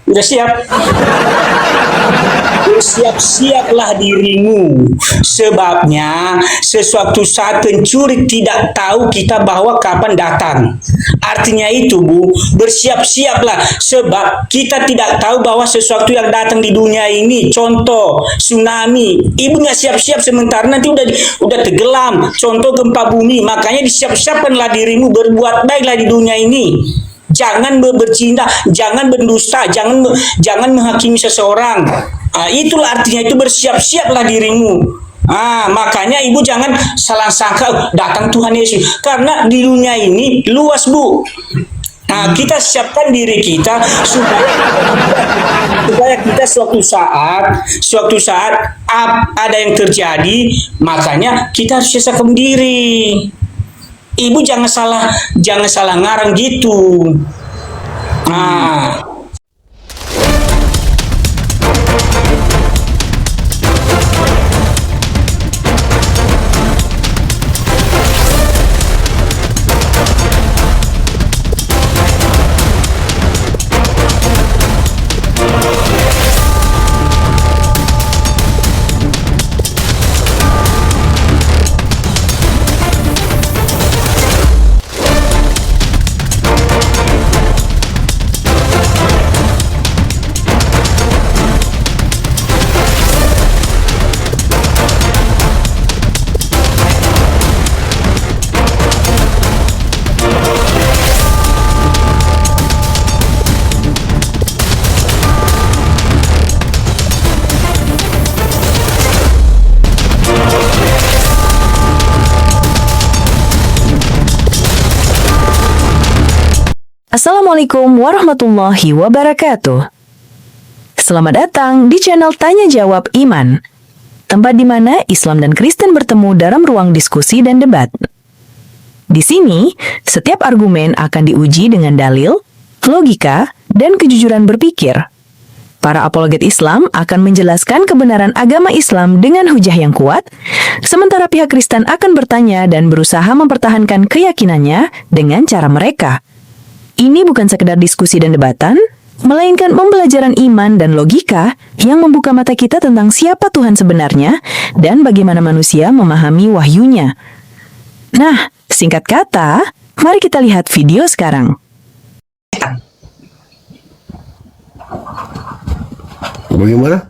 Udah siap? Bersiap-siaplah dirimu. Sebabnya sesuatu saat pencuri tidak tahu kita bahwa kapan datang. Artinya itu, Bu, bersiap-siaplah sebab kita tidak tahu bahwa sesuatu yang datang di dunia ini, contoh tsunami, ibu nggak siap-siap sementara nanti udah tenggelam. Contoh gempa bumi, makanya disiap-siapkanlah dirimu, berbuat baiklah di dunia ini. Jangan bercinta, jangan berdusta, jangan menghakimi seseorang. Itulah artinya itu bersiap-siaplah dirimu. Makanya ibu jangan salah sangka datang Tuhan Yesus, karena di dunia ini luas, Bu. Kita siapkan diri kita supaya kita suatu saat ada yang terjadi, makanya kita harus siapkan diri. Ibu jangan salah ngarang gitu. Assalamualaikum warahmatullahi wabarakatuh. Selamat datang di channel Tanya Jawab Iman, tempat di mana Islam dan Kristen bertemu dalam ruang diskusi dan debat. Di sini, setiap argumen akan diuji dengan dalil, logika, dan kejujuran berpikir. Para apologet Islam akan menjelaskan kebenaran agama Islam dengan hujah yang kuat, sementara pihak Kristen akan bertanya dan berusaha mempertahankan keyakinannya dengan cara mereka. Ini bukan sekedar diskusi dan debatan, melainkan pembelajaran iman dan logika yang membuka mata kita tentang siapa Tuhan sebenarnya dan bagaimana manusia memahami wahyunya. Nah, singkat kata, mari kita lihat video sekarang. Bagaimana?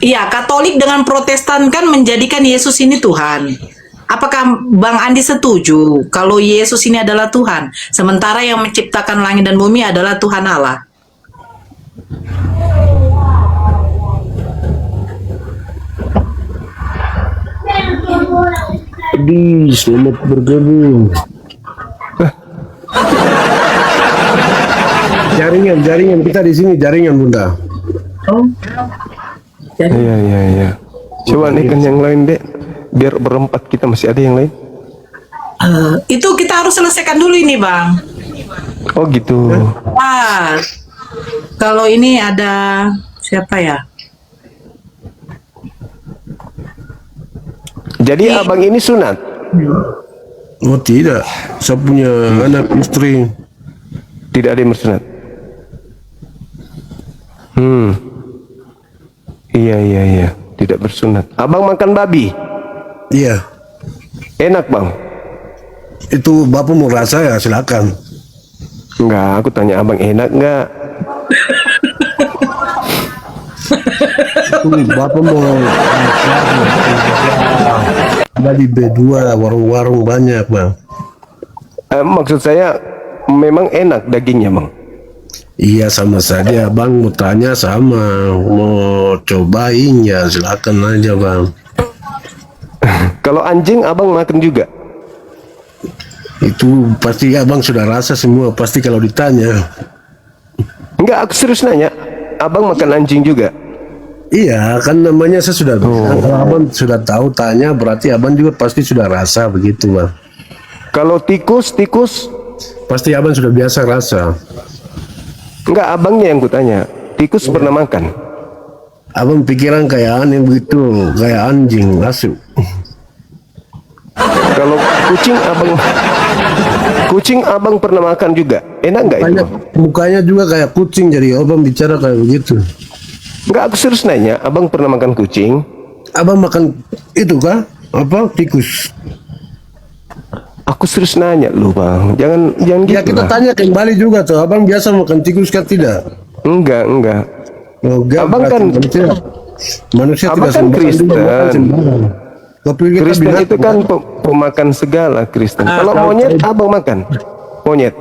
Iya, Katolik dengan Protestan kan menjadikan Yesus ini Tuhan. Apakah Bang Andi setuju kalau Yesus ini adalah Tuhan, sementara yang menciptakan langit dan bumi adalah Tuhan Allah? Selamat bergabung. Jaringan kita di sini jaringan, Bunda. Oh. Iya. Coba nih kan yang lain, Dek. Biar berempat kita masih ada yang lain. Itu kita harus selesaikan dulu ini, Bang. Oh gitu. Kalau ini ada siapa ya? Jadi abang ini sunat? Oh tidak, saya punya anak istri. Tidak ada yang bersunat. Iya. Tidak bersunat. Abang makan babi? Iya. Enak, Bang? Itu Bapak mau rasa ya silakan. Enggak, aku tanya abang enak enggak? Bapak mau ada di B2 warung-warung banyak, Bang. Maksud saya memang enak dagingnya, Bang? Iya sama saja, Bang mau tanya sama, mau cobain ya silakan aja, Bang. Kalau anjing abang makan juga? Itu pasti abang sudah rasa semua, pasti kalau ditanya. Enggak, aku serius nanya. Abang makan anjing juga? Iya, kan namanya saya sudah bilang. Kalau abang sudah tahu tanya, berarti abang juga pasti sudah rasa begitu, Bang. Kalau tikus? Pasti abang sudah biasa rasa. Enggak, abangnya yang kutanya. Tikus pernah makan? Abang pikiran kayak aneh begitu, kayak anjing masuk. Kalau kucing abang Kucing abang pernah makan juga? Enak nggak itu? Mukanya, mukanya juga kayak kucing, jadi abang bicara kayak begitu. Nggak, aku serius nanya, abang pernah makan kucing? Abang makan itu kah? Apa? Tikus. Aku serius nanya lu bang, jangan Ya gitu kita lah. tanya kembali juga tuh, abang biasa makan tikus kah tidak? Enggak. Oh, enggak, Abang berarti kan- manusia Abang tidak kan sembarang juga Kristen. makan sembarang. Tapi kita Kristen binatang, itu kan pemakan segala Kristen. Kalau tahu, monyet tahu. abang makan? Monyet.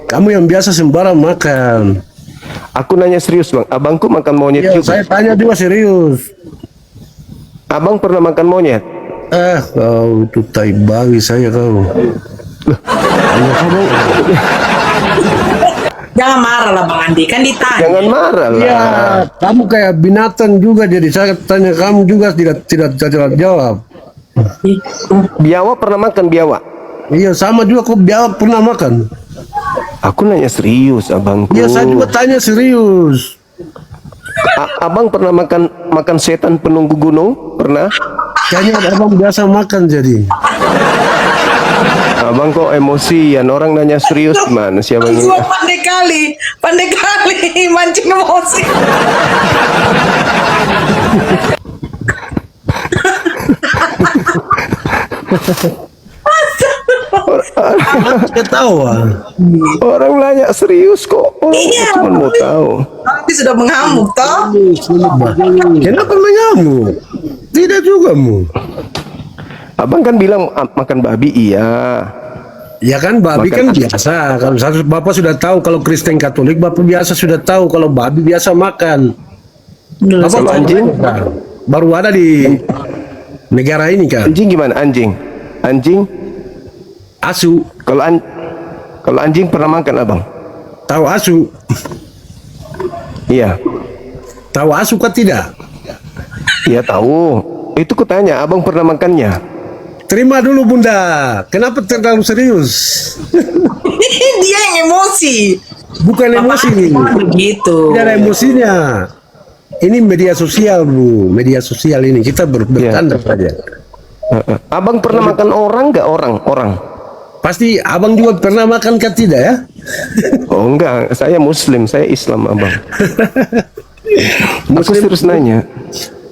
kamu yang biasa sembarang makan. Aku nanya serius bang, abangku makan monyet Ya, juga. saya tanya juga serius. Abang pernah makan monyet? Kau itu tai babi saya kau. Jangan marah lah Bang Andi, kan ditanya. Jangan marah lah. Ya, kamu kayak binatang juga, jadi saya tanya kamu juga tidak jawab. Biawak pernah makan biawak? Iya, sama juga kok biawak pernah makan. Aku nanya serius abangku. Iya, saya juga tanya serius. Abang pernah makan setan penunggu gunung? Pernah? Kayaknya abang biasa makan jadi. Abang kok emosian, orang nanya serius mana siapa ini? Gua pandai kali mancing emosi. Ketawa. Orang nanya serius kok. Orang Iya. cuma mau tahu. Tapi sudah mengamuk toh. Kenapa mengamuk? Tidak juga mu. Abang kan bilang makan babi, iya. Ya kan babi Makan kan biasa. Kalau satu bapak sudah tahu kalau Kristen Katolik, bapak biasa sudah tahu kalau babi biasa makan. Bapak Kalau anjing? baru ada di negara ini kan. Anjing gimana anjing? Anjing? Asu, Kalau anjing pernah makan abang? tahu asu? Iya. Tahu asu kan tidak? Iya tahu. Itu kutanya, abang pernah makannya? Terima dulu bunda. Kenapa terlalu serius? Dia yang emosi. Bukan emosi ini. Begitu. Tidak ada emosinya. Ini media sosial bu, media sosial ini kita bercanda saja. Abang pernah makan orang nggak? Orang. Pasti abang juga pernah makan kan tidak ya? Oh enggak, saya Muslim, saya Islam abang. Aku Muslim, terus nanya.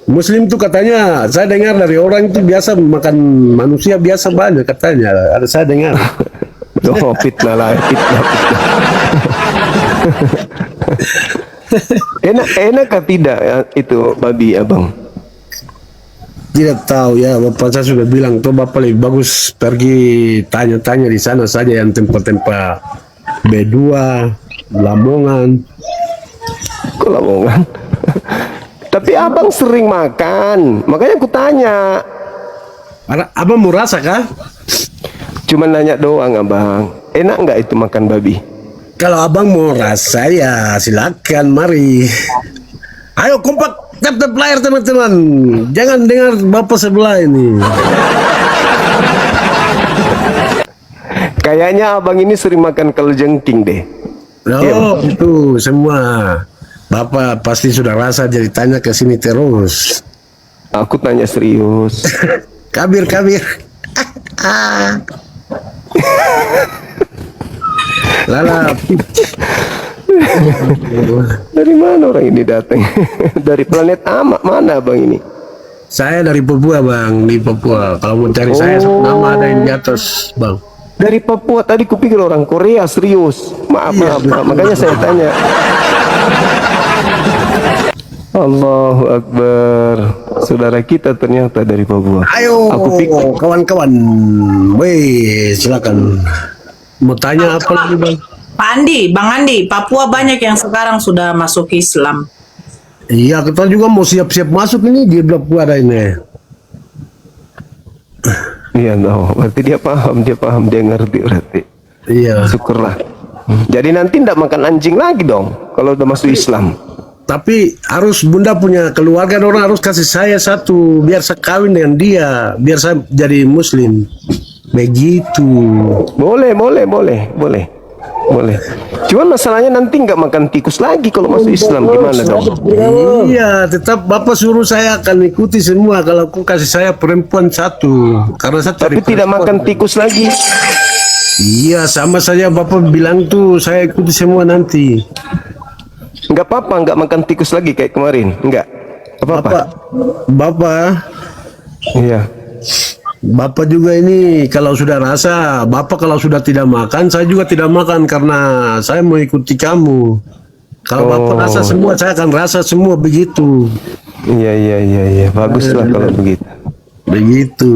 Muslim tuh katanya, saya dengar dari orang itu biasa makan manusia biasa banyak katanya. Ada saya dengar. Oh fitnah lah, fitnah. Enak kah tidak ya, itu babi abang? Tidak tahu ya, bapak saya sudah bilang tuh bapak lebih bagus pergi tanya-tanya di sana saja yang tempat-tempat B2, Lamongan. Kok Lamongan? Tapi abang sering makan, makanya aku tanya. Abang mau rasa kah? Cuman nanya doang abang. Enak nggak itu makan babi? Kalau abang mau rasa ya silakan, mari. Ayo kompak, tap-tap layar teman-teman. Jangan dengar bapak sebelah ini. Kayaknya abang ini sering makan kalajengking deh. Oh, itu semua. Bapak pasti sudah rasa jadi tanya ke sini terus. Aku tanya serius. Kabir. Lala. Dari mana orang ini datang? Dari planet Amak mana abang ini? Saya dari Papua bang, di Papua. Kalau mau cari saya nama ada yang di atas bang. Dari Papua, tadi kupikir orang Korea, serius. Maaf, makanya saya tanya. Allahu Akbar. Saudara kita ternyata dari Papua. Ayo Aku pikir kawan-kawan. Weh, silakan. Mau tanya apa lagi bang? Pak Andi, Bang Andi, Papua banyak yang sekarang sudah masuk Islam. Iya, kita juga mau siap-siap masuk ini di Papua ada ini. iya no, berarti dia paham, dia ngerti berarti. Iya. Syukurlah. Jadi nanti ndak makan anjing lagi dong kalau udah masuk Islam. Tapi harus bunda punya keluarga, orang harus kasih saya satu biar saya kawin dengan dia, biar saya jadi Muslim. Begitu. Boleh. Cuman masalahnya nanti nggak makan tikus lagi kalau masuk Islam, gimana dong? Iya, tetap bapak suruh saya akan ikuti semua kalau aku kasih saya perempuan satu, karena saya Tapi cari tidak perempuan. makan tikus lagi. Iya, sama saja Bapak bilang tuh, saya ikuti semua nanti. Enggak apa-apa, enggak makan tikus lagi kayak kemarin. Enggak. Apa-apa. Bapak, Iya. Bapak juga ini kalau sudah rasa, Bapak kalau sudah tidak makan, saya juga tidak makan karena saya mau ikuti kamu. Kalau Bapak rasa semua, saya akan rasa semua begitu. Iya. Baguslah kalau begitu. Begitu.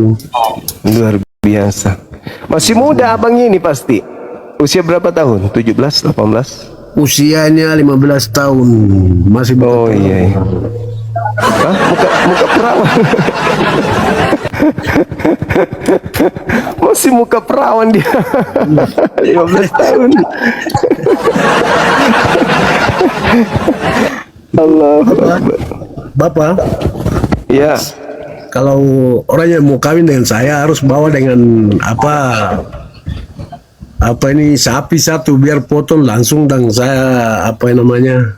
Luar biasa. Masih muda abang ini pasti. Usia berapa tahun? 17, 18? Usianya 15 tahun, masih Oh iya. Hah? Muka perawan. Masih muka perawan dia. 15 tahun. Allah. Bapak, Ya. kalau orang yang mau kawin dengan saya harus bawa dengan apa ini sapi satu biar potong langsung dan saya apa namanya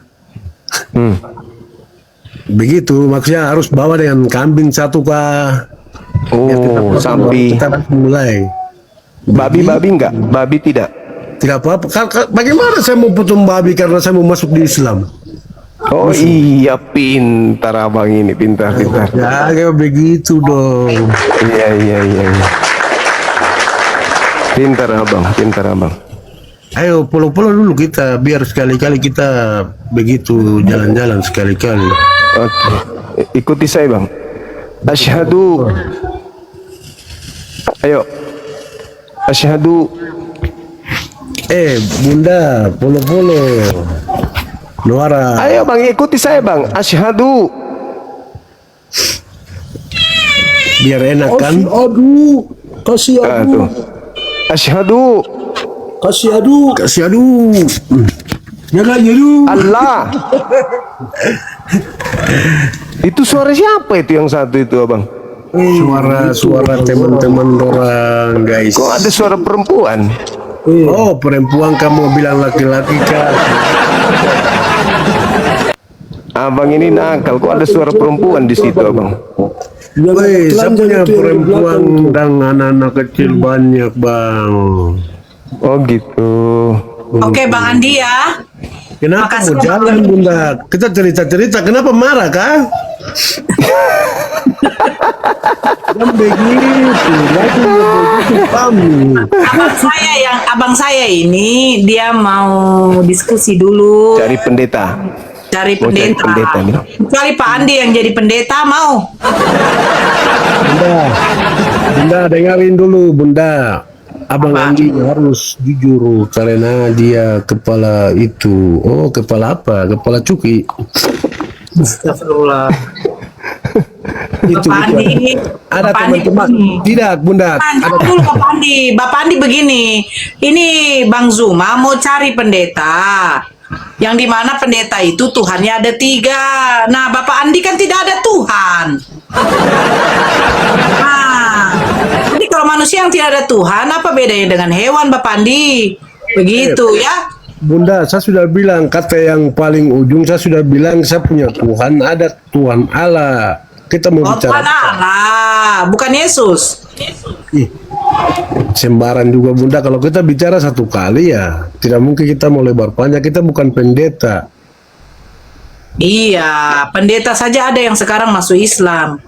begitu, maksudnya harus bawa dengan kambing satu kah. Oh, sapi. Kita harus mulai. Babi enggak? Babi tidak. Tidak apa-apa. Bagaimana saya mau potong babi karena saya mau masuk di Islam? Oh iya, pintar abang ini, pintar. Ya kayak begitu dong. Iya. Pintar abang. Ayo polo-polo dulu kita, biar sekali-kali kita begitu jalan-jalan sekali-kali. Oke, ikuti saya bang. Asyhadu. Ayo. Asyhadu. Bunda, polo-polo. Nuara. Ayo bang, ikuti saya bang. Asyhadu. Biar enak kan? Aduh, kasih Tuh. Asyhadu. Kasih adu. Jangan nyeru. Allah. Itu suara siapa itu yang satu itu abang? Suara teman-teman orang guys. Kok ada suara perempuan? Oh, perempuan kamu bilang laki-laki kan? Abang ini nakal. Kok ada suara perempuan di situ abang? Woi, saya punya perempuan dan anak-anak kecil banyak bang. Oh gitu. Oke, Bang Andi ya. Kenapa Makasih, mau Bang. jalan bunda? Kita cerita-cerita. Kenapa marah kah? Kan begitu. Lagi begitu kamu. Abang saya ini dia mau diskusi dulu. Cari pendeta. Cari Mau cari pendeta. pendeta nih. Kecuali Pak Andi yang jadi pendeta mau. Bunda dengarin dulu bunda. Abang Apa? Andi harus jujur karena dia kepala itu. Oh, kepala apa? Kepala cuki. Astagfirullah. Itu Bapak Andi. ada Bapak Andi teman-teman. begini. Tidak, bunda. Jangan dulu Bapak Andi. Bapak Andi begini. Ini Bang Zuma mau cari pendeta. Yang dimana pendeta itu Tuhannya ada 3. Nah, Bapak Andi kan tidak ada Tuhan. Nah, jadi kalau manusia yang tidak ada Tuhan, apa bedanya dengan hewan, Bapak Andi? Begitu ya. Bunda, saya sudah bilang kata yang paling ujung. Saya sudah bilang saya punya Tuhan. Ada Tuhan Allah. Kita mau Oh, bicara. Tuhan Allah, bukan Yesus. Ih, sembaran juga bunda. Kalau kita bicara satu kali ya tidak mungkin kita mau lebar panjang. Kita bukan pendeta. Iya, pendeta saja ada yang sekarang masuk Islam.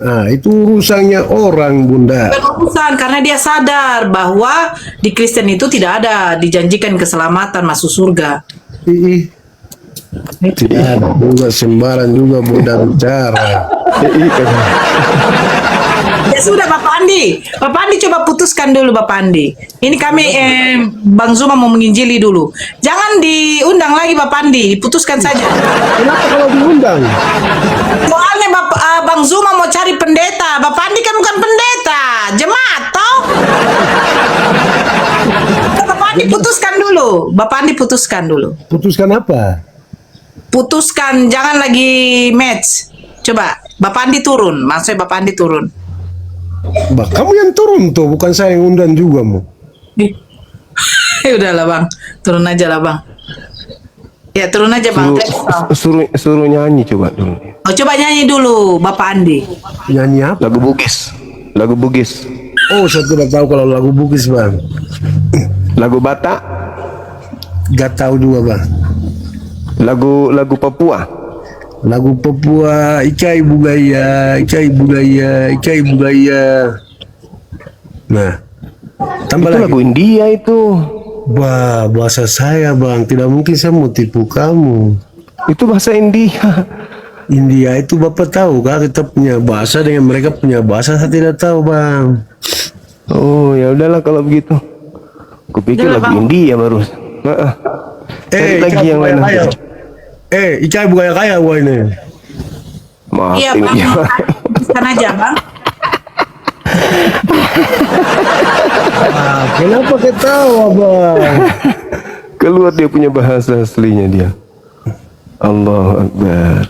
Nah itu urusannya orang bunda. Bukan urusan, karena dia sadar bahwa di Kristen itu tidak ada dijanjikan keselamatan masuk surga. Ih, tidak ada juga sembaran juga bunda bicara. Ya sudah Bapak Andi. Bapak Andi coba putuskan dulu Bapak Andi. Ini kami Bang Zuma mau menginjili dulu. Jangan diundang lagi Bapak Andi, diputuskan saja. Kenapa kalau diundang? Soalnya Bang Zuma mau cari pendeta. Bapak Andi kan bukan pendeta, jemaat toh. Bapak Andi putuskan dulu. Bapak Andi putuskan dulu. Putuskan apa? Putuskan, jangan lagi match. Coba Bapak Andi turun, maksudnya Bapak Andi turun. Bah, kamu yang turun tuh, bukan saya yang undang juga mu. Udahlah Bang, turun aja lah Bang. Ya turun aja Bang. Suruh nyanyi coba dulu. Oh, coba nyanyi dulu Bapak Andi. Nyanyi apa? Lagu Bugis. Oh, saya tidak tahu kalau lagu Bugis, Bang. Lagu Batak, Gak tahu juga, Bang. lagu Papua. Lagu Papua, Ikai Bugaya, Ikai Bugaya, Ikai Bugaya. Nah, tambah Itu lagi. lagu India itu. Wah, bahasa saya, Bang. Tidak mungkin saya mau tipu kamu. Itu bahasa India. India itu Bapak tahu kah? Kita punya bahasa dengan mereka punya bahasa, saya tidak tahu, Bang. Oh, ya udahlah kalau begitu. Kupikir Udahlah, lagu Bang. India baru. Cari lagi yang lain. kaya. Ikai Bugaya kaya gua ini. Maaf, Iya ini bang, dia. putuskan aja bang. Ah, kenapa ketawa, Bang? Keluar dia punya bahasa aslinya dia. Allahu Akbar.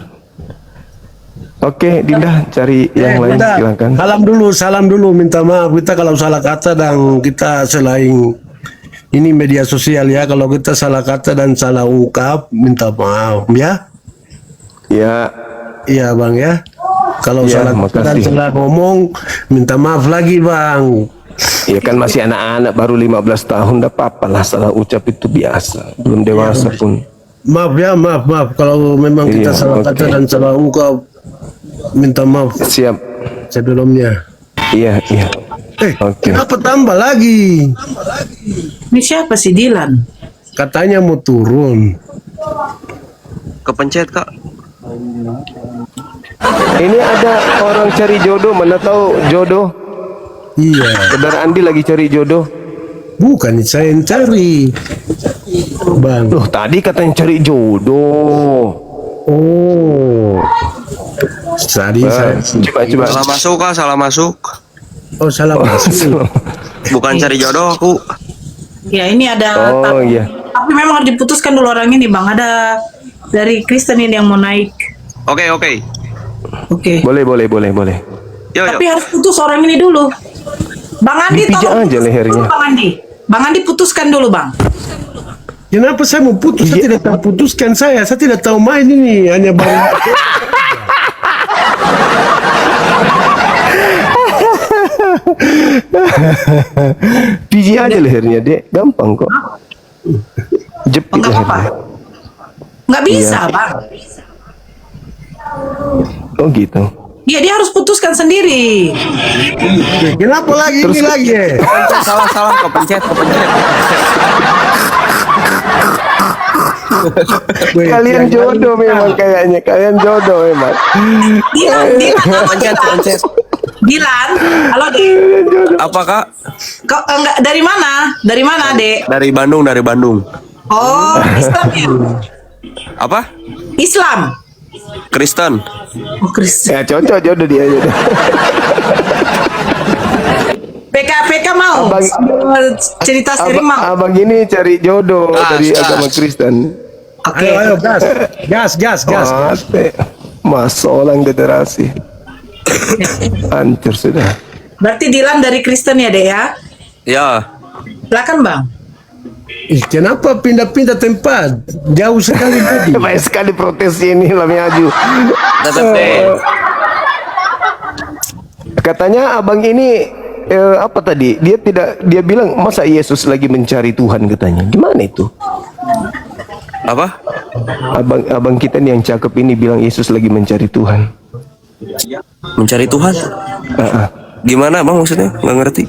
Oke, Dinda cari yang lain Bentar. silakan. Salam dulu, minta maaf kita kalau salah kata dan kita selain ini media sosial ya, kalau kita salah kata dan salah ungkap, minta maaf ya. Ya, Iya, Bang ya. Kalau Ya, salah kata dan makasih. salah ngomong, minta maaf lagi, Bang. ya kan masih anak-anak baru 15 tahun, enggak apa-apa lah, salah ucap itu biasa. Belum dewasa pun. Maaf ya, maaf. Kalau memang kita Iya, salah oke. kata dan salah ungkap, minta maaf Siap. sebelumnya. Iya. Oke. Kenapa tambah lagi? Ini siapa sih Dilan? Katanya mau turun. Kepencet kak. Ini ada orang cari jodoh, mana tahu jodoh. Iya, Saudara Andi lagi cari jodoh. bukan saya yang cari, Bang. Loh, tadi katanya cari jodoh. Oh, tadi saya. Coba. Salah masuk kak, salah masuk. Oh, salah masuk. Bukan cari jodoh aku. Ya ini ada. Oh iya. Tapi memang harus diputuskan dulu orang ini bang. Ada dari Kristen ini yang mau naik. Oke. Oke. Boleh. Yuk. Tapi harus putus orang ini dulu. Bang Andi Dipijak tolong aja putuskan lehernya. dulu, Bang Andi putuskan dulu bang. Kenapa saya mau putus? Saya tidak tahu putuskan saya. Saya tidak tahu main ini. Hanya Bang. Pijit aja lehernya, Dek. Gampang kok. Jepit Enggak apa-apa. lehernya. Nggak bisa Iya. bang. Oh gitu. Dia harus putuskan sendiri. Kenapa lagi ini lagi? Salah kepencet. Kalian jodoh memang kayaknya. Kalian jodoh memang. Pencet. Dilan, halo Dek. Apa kak? Kau enggak dari mana? Dari mana, Dek? Dari Bandung. Oh, Islam ya? Apa? Islam. Kristen. Oh, Kristen. Ya cocok jodoh dia aja. PK mau. Abang- Cerita sering mau. Abang ini cari jodoh dari Gas. agama Kristen. Oke. Ayo, gas. Mate. Masolang generasi. Hancur sudah. Berarti Dilan dari Kristen ya, Dek ya? Ya. Silakan, Bang. Kenapa pindah-pindah tempat? Jauh sekali tadi. Baik sekali protes ini Lami Aju. Tetap deh. Katanya abang ini apa tadi? Dia bilang masa Yesus lagi mencari Tuhan katanya. Gimana itu? Apa? Abang kita nih yang cakep ini bilang Yesus lagi mencari Tuhan. Mencari Tuhan? Gimana bang maksudnya? Nggak ngerti.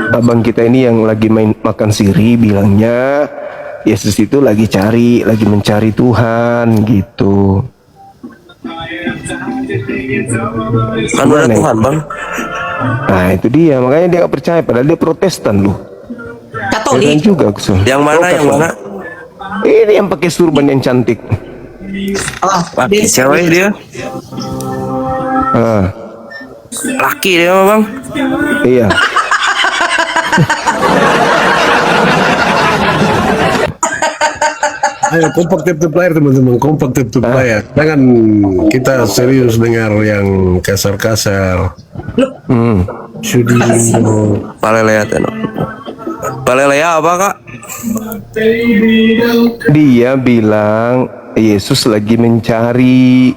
Abang kita ini yang lagi makan siri bilangnya Yesus itu lagi mencari Tuhan gitu. Kan udah Gimana? Tuhan bang. Nah itu dia, makanya dia gak percaya padahal dia Protestan loh. Heran Katolik. juga Gus. Yang mana? Oh, Yang Katolik. mana? Ini yang pakai surban yang cantik. Oh, Laki Dek. cewek dia. Ah, Laki dia mah bang. iya. Ayo kompak tip layar teman-teman, kompak tip layar. Jangan kita serius dengar yang kasar-kasar. Hmm. Sudi. Palelea tenok. Palelea apa kak? Dia bilang Yesus lagi mencari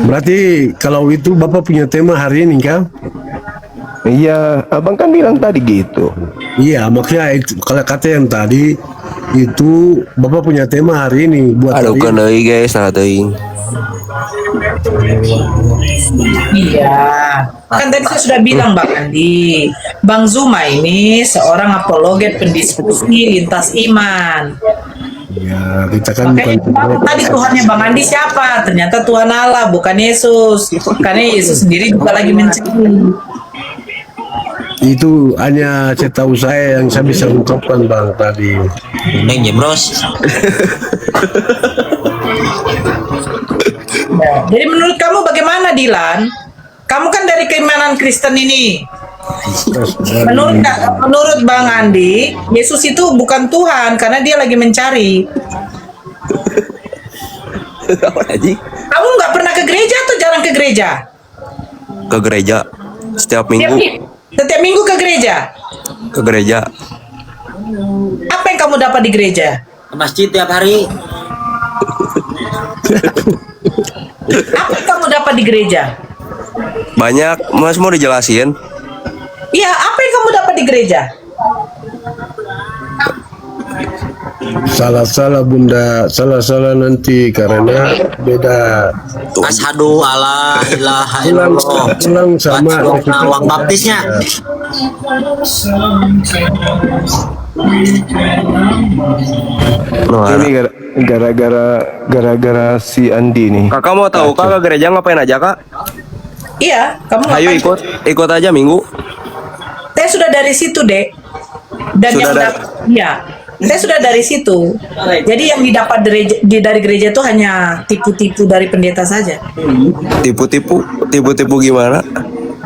Berarti kalau itu Bapak punya tema hari ini kan? Iya, abang kan bilang tadi gitu. Iya, makanya itu kalau kata yang tadi itu Bapak punya tema hari ini buat Aduh hari kan ini. deui guys, nah teuing. Iya. Kan tadi saya sudah bilang Bang Andi, Bang Zuma ini seorang apologet pendiskusi lintas iman. Ya, kita kan bukan Makanya tadi Tuhannya Bang Andi siapa? Ternyata Tuhan Allah, bukan Yesus. Karena Yesus sendiri juga lagi mencari. itu hanya tahu saya yang saya bisa ungkapkan Bang tadi. Neng Jemros. Jadi menurut kamu bagaimana Dilan? Kamu kan dari keimanan Kristen ini. Menurut Bang Andi, Yesus itu bukan Tuhan karena dia lagi mencari. Apa aja? Kamu nggak pernah ke gereja atau jarang ke gereja? Ke gereja setiap minggu, Setiap minggu ke gereja. ke gereja. Apa yang kamu dapat di gereja? Ke masjid tiap hari. Apa yang kamu dapat di gereja? Banyak, Mas mau dijelasin? Iya, apa yang kamu dapat di gereja? Salah-salah Bunda, salah-salah nanti karena beda. Asyhadu alla ilaha Ulang, illallah. ulang sama. Baca uang baptisnya. No, Ini gara-gara si Andi nih. Kakak mau tahu kak ke gereja ngapain aja kak? Iya, kamu Ayo ngapain? ikut aja minggu. Saya sudah dari situ, Dek. Dan Sudah yang dari- dapat, iya, saya sudah dari situ. Jadi yang didapat dari gereja itu hanya tipu-tipu dari pendeta saja. Tipu-tipu gimana?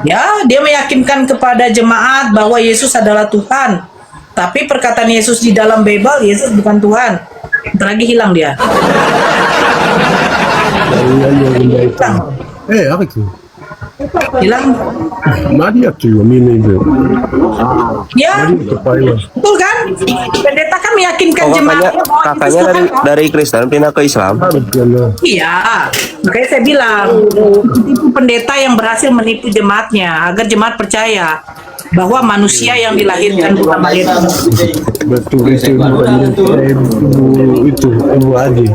Ya, dia meyakinkan kepada jemaat bahwa Yesus adalah Tuhan. Tapi perkataan Yesus di dalam Bible, Yesus bukan Tuhan. Ntar lagi hilang dia. Hilang. Apa itu? Hilang. Mari tuh ini itu. Ya, Supaya betul kan? Pendeta kan meyakinkan Oh jemaat kakaknya, bahwa Yesus kakaknya Tuhan. dari Kristen pindah ke Islam. harus kenal. Iya, makanya saya bilang itu pendeta yang berhasil menipu jemaatnya agar jemaat percaya bahwa manusia yang dilahirkan bukan malaikat. Betul itu bukan itu Ibu Haji.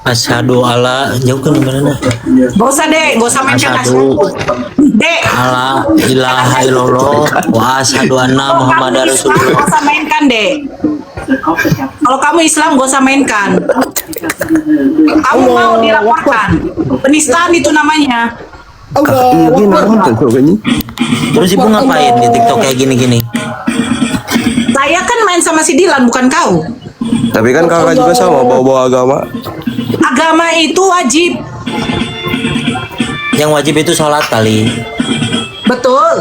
Asyhadu alla jauh kan mana? Gak usah deh, gak usah mainkan Asyhadu Dek, alla ilaha illallah wa asyhadu anna kalau kamu muhammadar Islam rasulullah. gak usah mainkan deh. Kalau kamu Islam gak usah mainkan. Kamu mau dilaporkan. Penistaan itu namanya. Iya nonton pokoknya. Terus ibu ngapain di TikTok kayak gini-gini? Saya kan main sama si Dilan, bukan kau. Tapi kan kakak juga sama bawa-bawa agama. Agama itu wajib. Yang wajib itu sholat kali. Betul.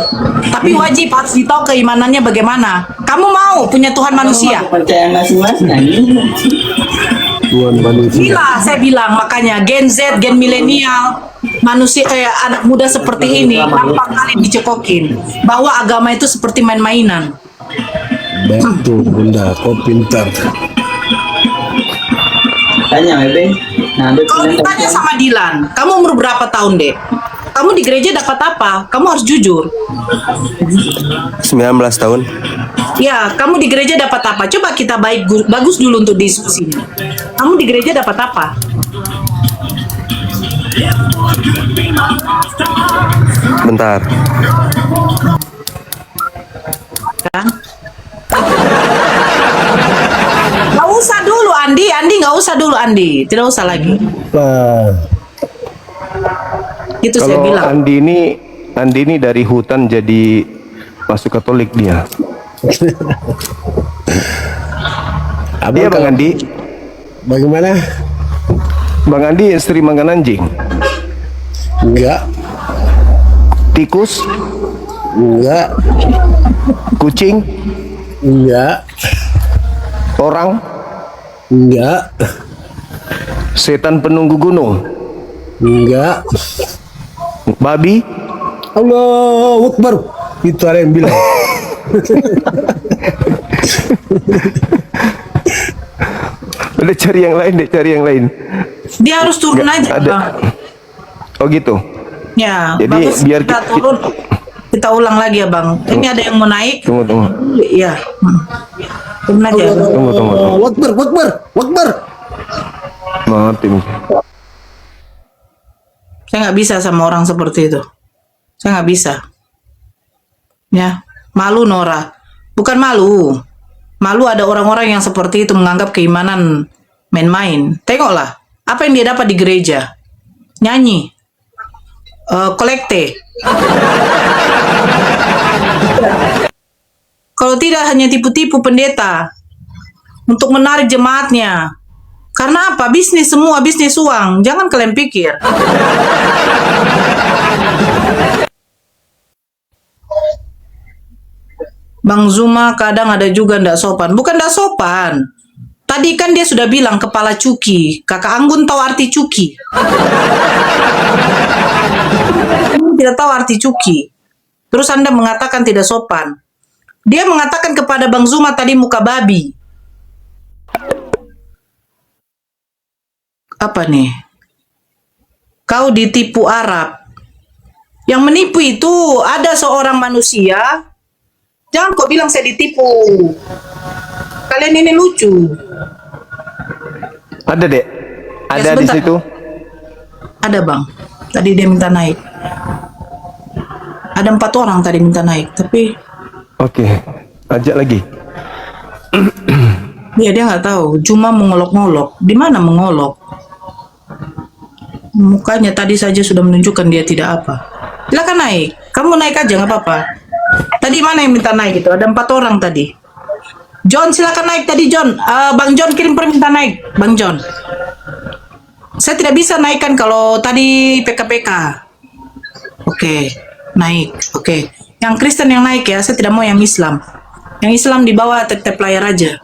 Tapi wajib harus ditahu keimanannya bagaimana. Kamu mau punya Tuhan manusia? Tuhan manusia. Gila, saya bilang makanya Gen Z, Gen milenial, manusia anak muda seperti ini gampang kali dicekokin bahwa agama itu seperti main-mainan. Betul Bunda, kau pintar. Tanya Bebe. Nah, Kalau ditanya sama Dilan, kamu umur berapa tahun, Dek? Kamu di gereja dapat apa? Kamu harus jujur. 19 tahun. Ya, kamu di gereja dapat apa? Coba kita bagus dulu untuk diskusinya. Kamu di gereja dapat apa? Bentar. Kan? Gak usah dulu, Andi nggak usah dulu, Andi. Tidak usah lagi. Itu saya Kalau bilang. Andi ini dari hutan jadi masuk Katolik dia. Iya Bang Andi. Bagaimana? Bang Andi sering makan anjing, Enggak, tikus, enggak, kucing, enggak, orang, enggak, setan penunggu gunung, enggak. babi. Allahu Akbar. Itu ada yang bilang. Udah cari yang lain deh, cari yang lain. Dia harus turun aja, ada. Bang. Oh gitu. Ya, Jadi bagus biar kita turun. Kita ulang lagi ya, Bang. Ini ada yang mau naik. Tunggu. Iya. Turun aja. Bang. Tunggu. Wakbar, wakbar, wakbar. Maaf, Tim. Saya nggak bisa sama orang seperti itu. Saya nggak bisa. Ya, malu Nora. Bukan malu. Malu ada orang-orang yang seperti itu menganggap keimanan main-main. Tengoklah, apa yang dia dapat di gereja. Nyanyi. Kolekte. Kalau tidak hanya tipu-tipu pendeta untuk menarik jemaatnya. Karena apa? Bisnis semua, bisnis uang. Jangan kalian pikir. Bang Zuma kadang ada juga ndak sopan. Bukan ndak sopan. Tadi kan dia sudah bilang kepala cuki. Kakak Anggun tahu arti cuki? Tidak tahu arti cuki. Terus Anda mengatakan tidak sopan. Dia mengatakan kepada Bang Zuma tadi muka babi. Apa nih? Kau ditipu Arab. Yang menipu itu ada seorang manusia. Jangan kok bilang saya ditipu. Kalian ini lucu. Ada, Dek. Ya, Ada di sebentar. situ. Ada, Bang. Tadi dia minta naik. Ada 4 orang tadi minta naik, tapi Oke. Ajak lagi. dia nggak tahu. Cuma mengolok-ngolok. Di mana mengolok? Mukanya tadi saja sudah menunjukkan dia tidak apa. Silakan naik. Kamu naik aja nggak apa-apa. Tadi mana yang minta naik itu? Ada 4 orang tadi. John silakan naik tadi John. Bang John kirim permintaan naik. Bang John. Saya tidak bisa naikkan kalau tadi PKPK. Oke, naik. Oke. Yang Kristen yang naik ya. Saya tidak mau yang Islam. Yang Islam di bawah tetap layar aja.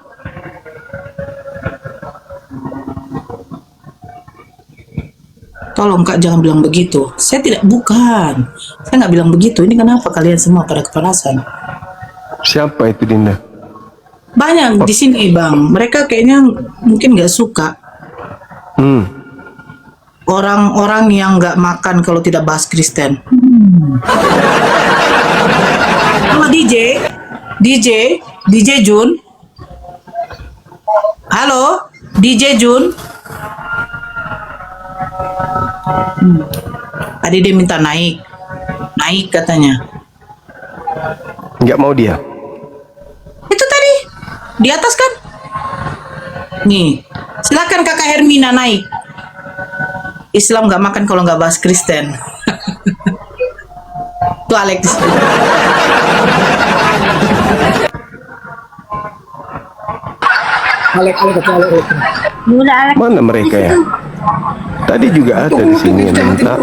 Tolong Kak jangan bilang begitu. Saya tidak, bukan. Saya nggak bilang begitu. Ini kenapa kalian semua pada kepanasan? Siapa itu, Dinda? Banyak di sini Bang. Mereka kayaknya mungkin nggak suka. Orang-orang yang nggak makan kalau tidak bahas Kristen. Halo DJ Jun. Halo, DJ Jun. Tadi dia minta naik katanya. Nggak mau dia. Itu tadi di atas kan? Nih, silakan Kakak Hermina naik. Islam nggak makan kalau nggak bahas Kristen. Tuh Alex. Mana mereka ya? Tadi juga ada di sini yang minta.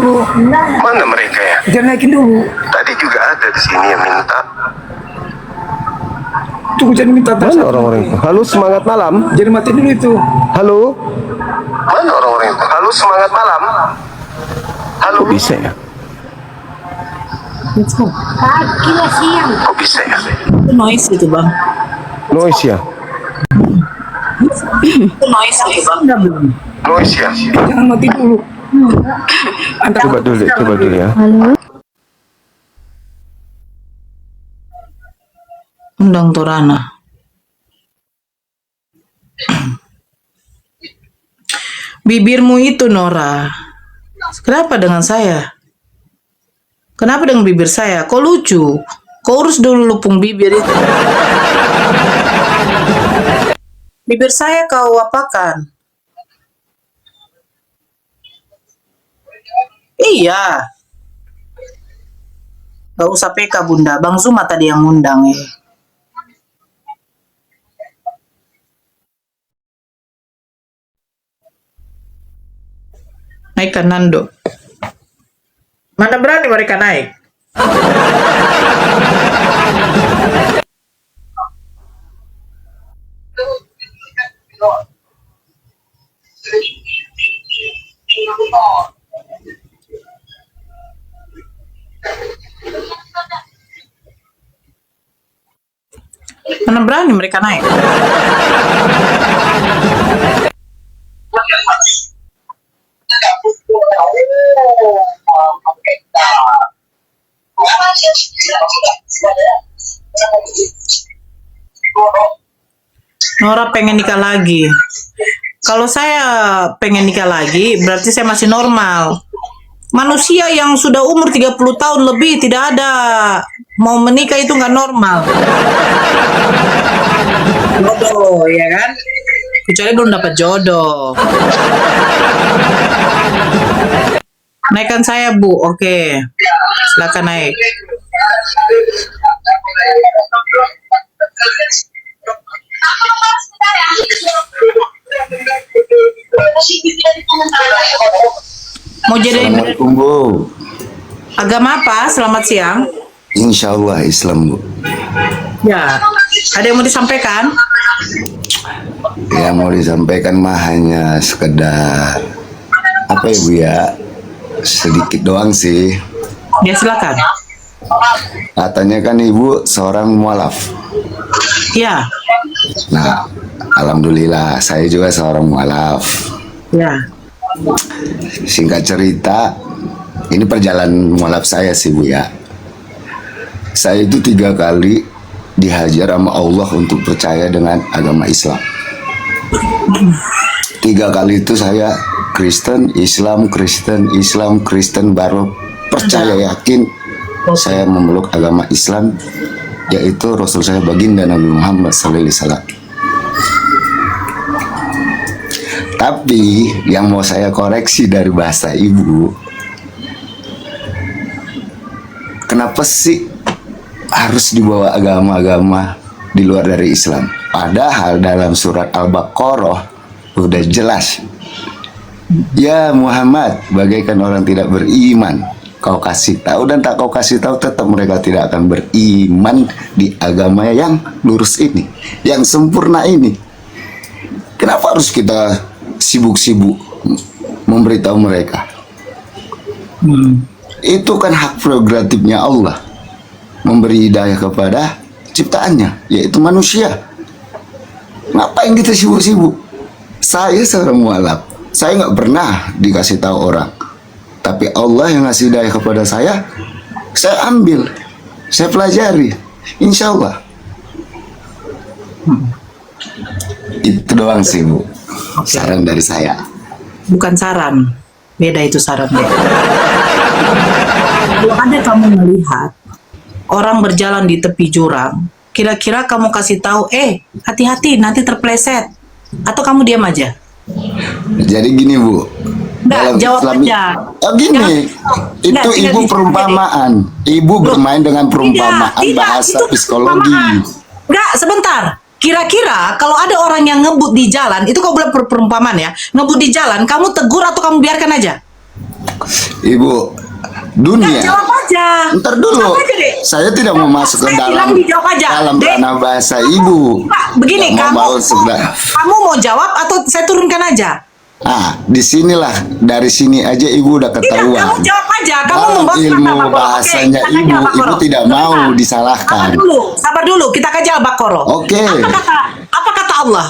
Mana mereka ya? Jangan naikin dulu. Tadi juga ada di sini yang minta. Tunggu jangan minta tas. Mana orang-orang itu? Halo, semangat malam. Jangan matiin dulu itu. Halo. Mana orang-orang itu? Halo, semangat malam. Halo. Kok bisa ya? Kok bisa ya? Itu noise itu Bang. Noise ya? Itu noise itu Bang. Noise ya? Jangan mati dulu. Coba dulu ya. Undang Torana. Bibirmu itu Nora. Kenapa dengan saya? Kenapa dengan bibir saya? Kok lucu? Kok urus dulu lupung bibir itu? Bibir saya kau apakan? Iya. Gak usah PK Bunda. Bang Zuma tadi yang ngundang ya. Naikkan Nando. Mana berani mereka naik? Mana berani mereka naik? Nora pengen nikah lagi. Kalau saya pengen nikah lagi, berarti saya masih normal. Manusia yang sudah umur 30 tahun lebih tidak ada mau menikah itu nggak normal. Jodoh, ya kan? Kecuali belum dapat jodoh. Naikkan saya, Bu. Oke. Silakan naik. Mau jadi Assalamualaikum Bu. agama apa? Selamat siang. Insya Allah Islam Bu. Ya, ada yang mau disampaikan? Yang mau disampaikan mah hanya sekedar apa ya Bu ya, sedikit doang sih. Ya silakan. Katanya kan Ibu seorang mualaf. Ya, Nah, alhamdulillah saya juga seorang mualaf. ya. Singkat cerita, ini perjalanan mualaf saya sih Bu ya. Saya itu 3 kali dihajar sama Allah untuk percaya dengan agama Islam. 3 kali itu saya Kristen, Islam, Kristen, Islam, Kristen, baru percaya yakin saya memeluk agama Islam, yaitu Rasul saya baginda Nabi Muhammad SAW. Tapi yang mau saya koreksi dari bahasa Ibu, kenapa sih harus dibawa agama-agama di luar dari Islam? Padahal dalam surat Al-Baqarah udah jelas. Ya Muhammad, bagaikan orang tidak beriman, kau kasih tahu dan tak kau kasih tahu, tetap mereka tidak akan beriman di agama yang lurus ini, yang sempurna ini. Kenapa harus kita sibuk-sibuk memberitahu mereka? Itu kan hak prerogatifnya Allah, memberi hidayah kepada ciptaannya, yaitu manusia. Ngapain kita sibuk-sibuk? Saya seorang mualaf, saya nggak pernah dikasih tahu orang, tapi Allah yang ngasih hidayah kepada saya ambil, saya pelajari, insya Allah. Itu doang sih Bu, saran dari saya. Bukan saran. Beda itu sarannya. Kalau ada kamu melihat orang berjalan di tepi jurang, kira-kira kamu kasih tahu, hati-hati nanti terpleset, atau kamu diam aja? Jadi gini Bu, Nggak, jawab aja. Oh gini, itu Nggak, tidak Ibu bisa. perumpamaan. Ibu bermain dengan perumpamaan Tidak, bahasa itu psikologi. perumpamaan. Nggak, sebentar. Kira-kira kalau ada orang yang ngebut di jalan, itu kau bilang perumpamaan ya, ngebut di jalan, kamu tegur atau kamu biarkan aja? Ibu, dunia. Nggak, jawab aja. Ntar dulu, Jawab aja, Dek. saya tidak mau masuk ke Saya bilang dijawab aja. dalam Dek. ranah bahasa Ibu. Pak, begini, Nggak mau kamu mau jawab atau saya turunkan aja? Disinilah, dari sini aja Ibu udah Tidak, ketahuan. kamu jawab aja. Kamu Dalam membawa ilmu kata Al-Baqarah. bahasanya Oke, kita Ibu, kaji Al-Baqarah. Ibu tidak mau Sebentar. disalahkan. Sabar dulu, kita kaji Al-Baqarah. Oke. Apa kata Allah?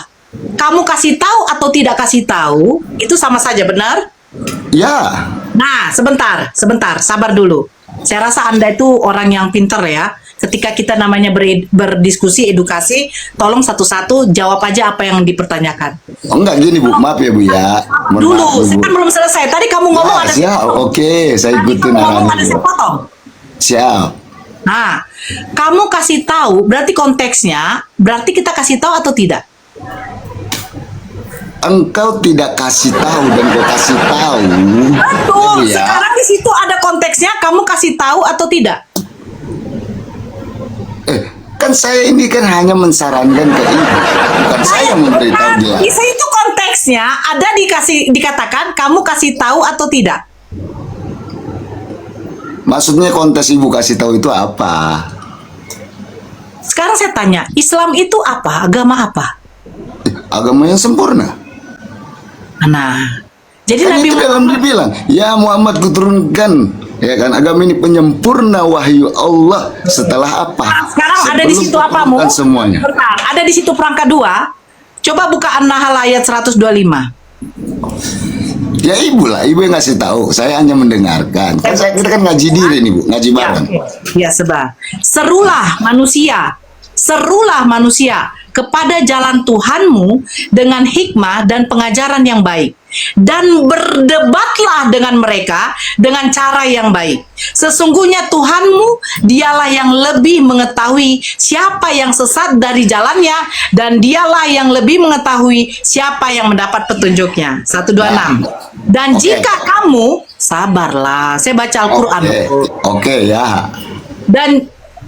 Kamu kasih tahu atau tidak kasih tahu, itu sama saja, benar? Ya, Nah, sebentar, sabar dulu. Saya rasa Anda itu orang yang pinter ya. Ketika kita namanya berdiskusi, edukasi, tolong satu-satu jawab aja apa yang dipertanyakan. enggak gini Bu, maaf ya Bu ya. Mohon Dulu, maaf, Bu. saya kan belum selesai. Tadi kamu ngomong ada Ya, oke, saya Tadi ikutin kamu ngomong ada arahannya. saya potong. Siap. Nah, kamu kasih tahu, berarti konteksnya, berarti kita kasih tahu atau tidak? Engkau tidak kasih tahu dan kau kasih tahu. Betul, Ya. sekarang di situ ada konteksnya, kamu kasih tahu atau tidak? Kan saya ini kan hanya mensarankan ke Ibu, bukan saya memberitahu dia. Di situ konteksnya ada dikatakan kamu kasih tahu atau tidak? Maksudnya kontes Ibu kasih tahu itu apa? Sekarang saya tanya, Islam itu apa? Agama apa? Agama yang sempurna. Nah, jadi Kan Nabi itu dalam dibilang, ya Muhammad kuturunkan, ya kan, agama ini penyempurna wahyu Allah setelah apa? Sekarang ada di situ apa, Mu? Sebelum semuanya. Bentar, ada di situ perangkat 2. Coba buka An-Nahl ayat 125. Ya ibu lah, ibu yang ngasih tahu. Saya hanya mendengarkan. Kan kita kan ngaji diri nih bu, ngaji bareng. Ya, sebab. Serulah manusia kepada jalan Tuhanmu dengan hikmah dan pengajaran yang baik. Dan berdebatlah dengan mereka dengan cara yang baik. Sesungguhnya Tuhanmu, dialah yang lebih mengetahui siapa yang sesat dari jalannya, dan dialah yang lebih mengetahui siapa yang mendapat petunjuknya. 126. Dan jika kamu, sabarlah, saya baca Al-Quran. Oke, ya.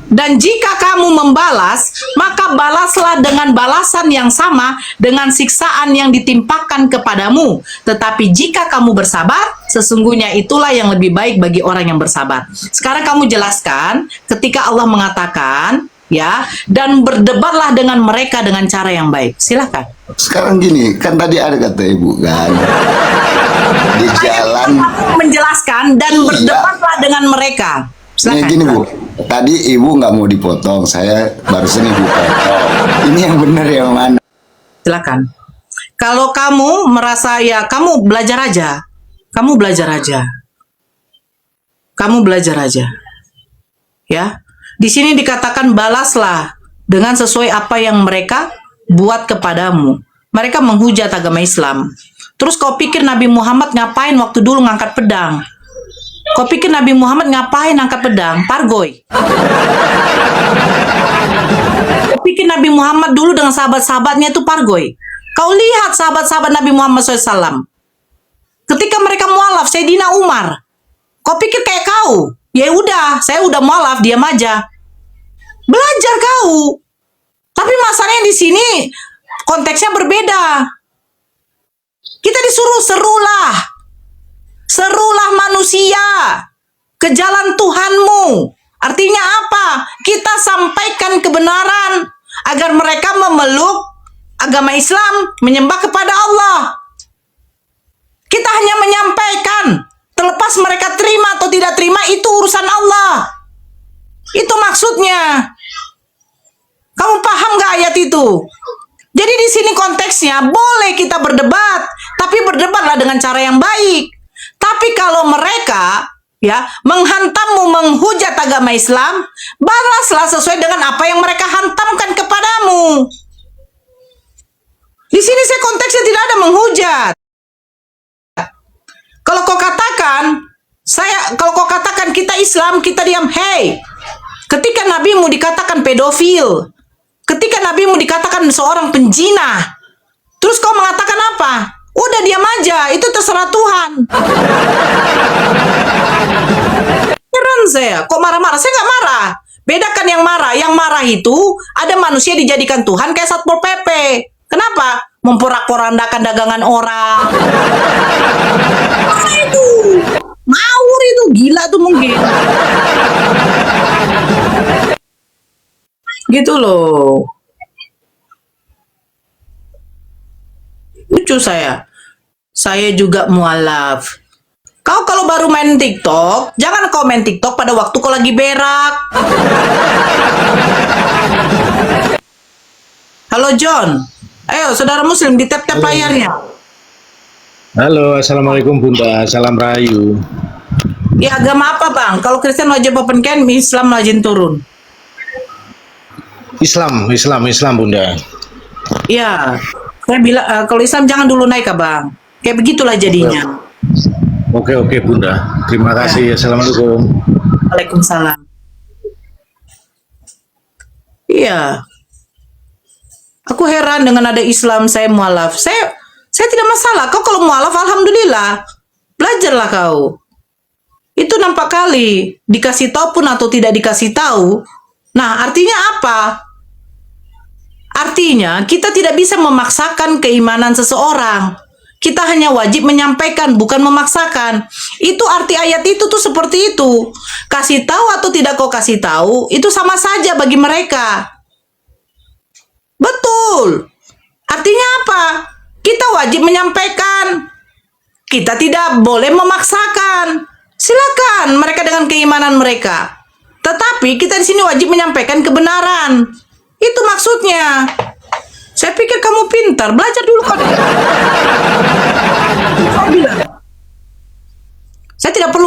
Dan jika kamu membalas, maka balaslah dengan balasan yang sama dengan siksaan yang ditimpakan kepadamu. Tetapi jika kamu bersabar, sesungguhnya itulah yang lebih baik bagi orang yang bersabar. Sekarang kamu jelaskan ketika Allah mengatakan, ya, dan berdebatlah dengan mereka dengan cara yang baik. Silakan. Sekarang gini, kan tadi ada kata ibu kan, di jalan menjelaskan dan berdebatlah dengan mereka. Silakan. Gini bu, tadi ibu nggak mau dipotong, saya barusan ibu potong. Ini yang benar yang mana? Silakan. Kalau kamu merasa ya kamu belajar aja, kamu belajar aja, kamu belajar aja, ya. Di sini dikatakan balaslah dengan sesuai apa yang mereka buat kepadamu. Mereka menghujat agama Islam. Terus kau pikir Nabi Muhammad ngapain waktu dulu ngangkat pedang? Kau pikir Nabi Muhammad ngapain angkat pedang? Pargoy. Kau pikir Nabi Muhammad dulu dengan sahabat-sahabatnya itu pargoy? Kau lihat sahabat-sahabat Nabi Muhammad SAW. Ketika mereka mualaf, Sayyidina Umar. Kau pikir kayak kau? Ya udah, saya udah mualaf, diam aja. Belajar kau. Tapi masalahnya di sini konteksnya berbeda. Kita disuruh serulah manusia ke jalan Tuhanmu. Artinya apa? Kita sampaikan kebenaran agar mereka memeluk agama Islam, menyembah kepada Allah. Kita hanya menyampaikan. Terlepas mereka terima atau tidak terima, itu urusan Allah. Itu maksudnya. Kamu paham gak ayat itu? Jadi di sini konteksnya boleh kita berdebat, tapi berdebatlah dengan cara yang baik. Tapi kalau mereka ya menghantammu, menghujat agama Islam, balaslah sesuai dengan apa yang mereka hantamkan kepadamu. Di sini saya konteksnya tidak ada menghujat. Kalau kau katakan kita Islam, kita diam. Hey, ketika nabimu dikatakan pedofil, ketika nabimu dikatakan seorang penjinah, terus kau mengatakan apa? Udah diam aja, itu terserah Tuhan. Heran saya, kok marah-marah? Saya nggak marah. Bedakan yang marah. Yang marah itu ada manusia dijadikan Tuhan kayak Satpol PP. Kenapa? Memporak-porandakan dagangan orang. Apa itu? Ngawur itu, gila tuh mungkin. Gitu loh. Lucu saya. Saya juga mualaf. Kau kalau baru main TikTok, jangan kau main TikTok pada waktu kau lagi berak. Halo John. Ayo saudara muslim, di tap-tap layarnya. Halo, assalamualaikum Bunda, salam rahayu. Ya agama apa bang? Kalau Kristen wajib open camp, Islam wajib turun. Islam Bunda. Ya, saya bilang kalau Islam jangan dulu naik bang. Kayak begitulah jadinya. Oke Bunda, terima kasih. Assalamualaikum. Waalaikumsalam. Iya. Aku heran dengan ada Islam, saya mualaf. Saya tidak masalah. Kau kalau mualaf, alhamdulillah. Belajarlah kau. Itu nampak kali. Dikasih tahu pun atau tidak dikasih tahu. Nah, artinya apa? Artinya, kita tidak bisa memaksakan keimanan seseorang. Kita hanya wajib menyampaikan, bukan memaksakan. Itu arti ayat itu tuh seperti itu. Kasih tahu atau tidak kau kasih tahu, itu sama saja bagi mereka. Betul. Artinya apa? Kita wajib menyampaikan. Kita tidak boleh memaksakan. Silakan mereka dengan keimanan mereka. Tetapi kita di sini wajib menyampaikan kebenaran. Itu maksudnya. Saya pikir kamu pintar. Belajar dulu kan.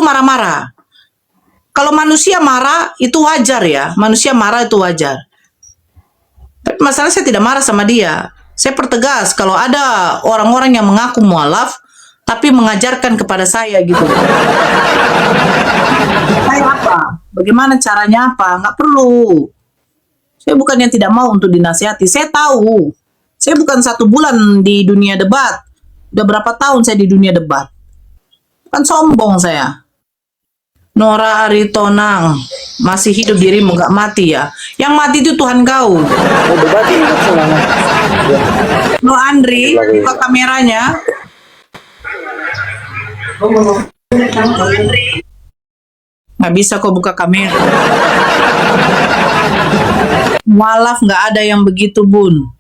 perlu marah-marah. Kalau manusia marah itu wajar ya, manusia marah itu wajar. Tapi masalah saya tidak marah sama dia. Saya pertegas kalau ada orang-orang yang mengaku mualaf tapi mengajarkan kepada saya gitu. Saya apa? Bagaimana caranya apa? Nggak perlu. Saya bukan yang tidak mau untuk dinasihati. Saya tahu. Saya bukan 1 bulan di dunia debat. Udah berapa tahun saya di dunia debat. Kan sombong saya. Nora Aritonang, masih hidup dirimu, nggak mati ya? Yang mati itu Tuhan kau. No Andri, buka kameranya. Nggak bisa kok buka kamera. Mualaf nggak ada yang begitu, Bun.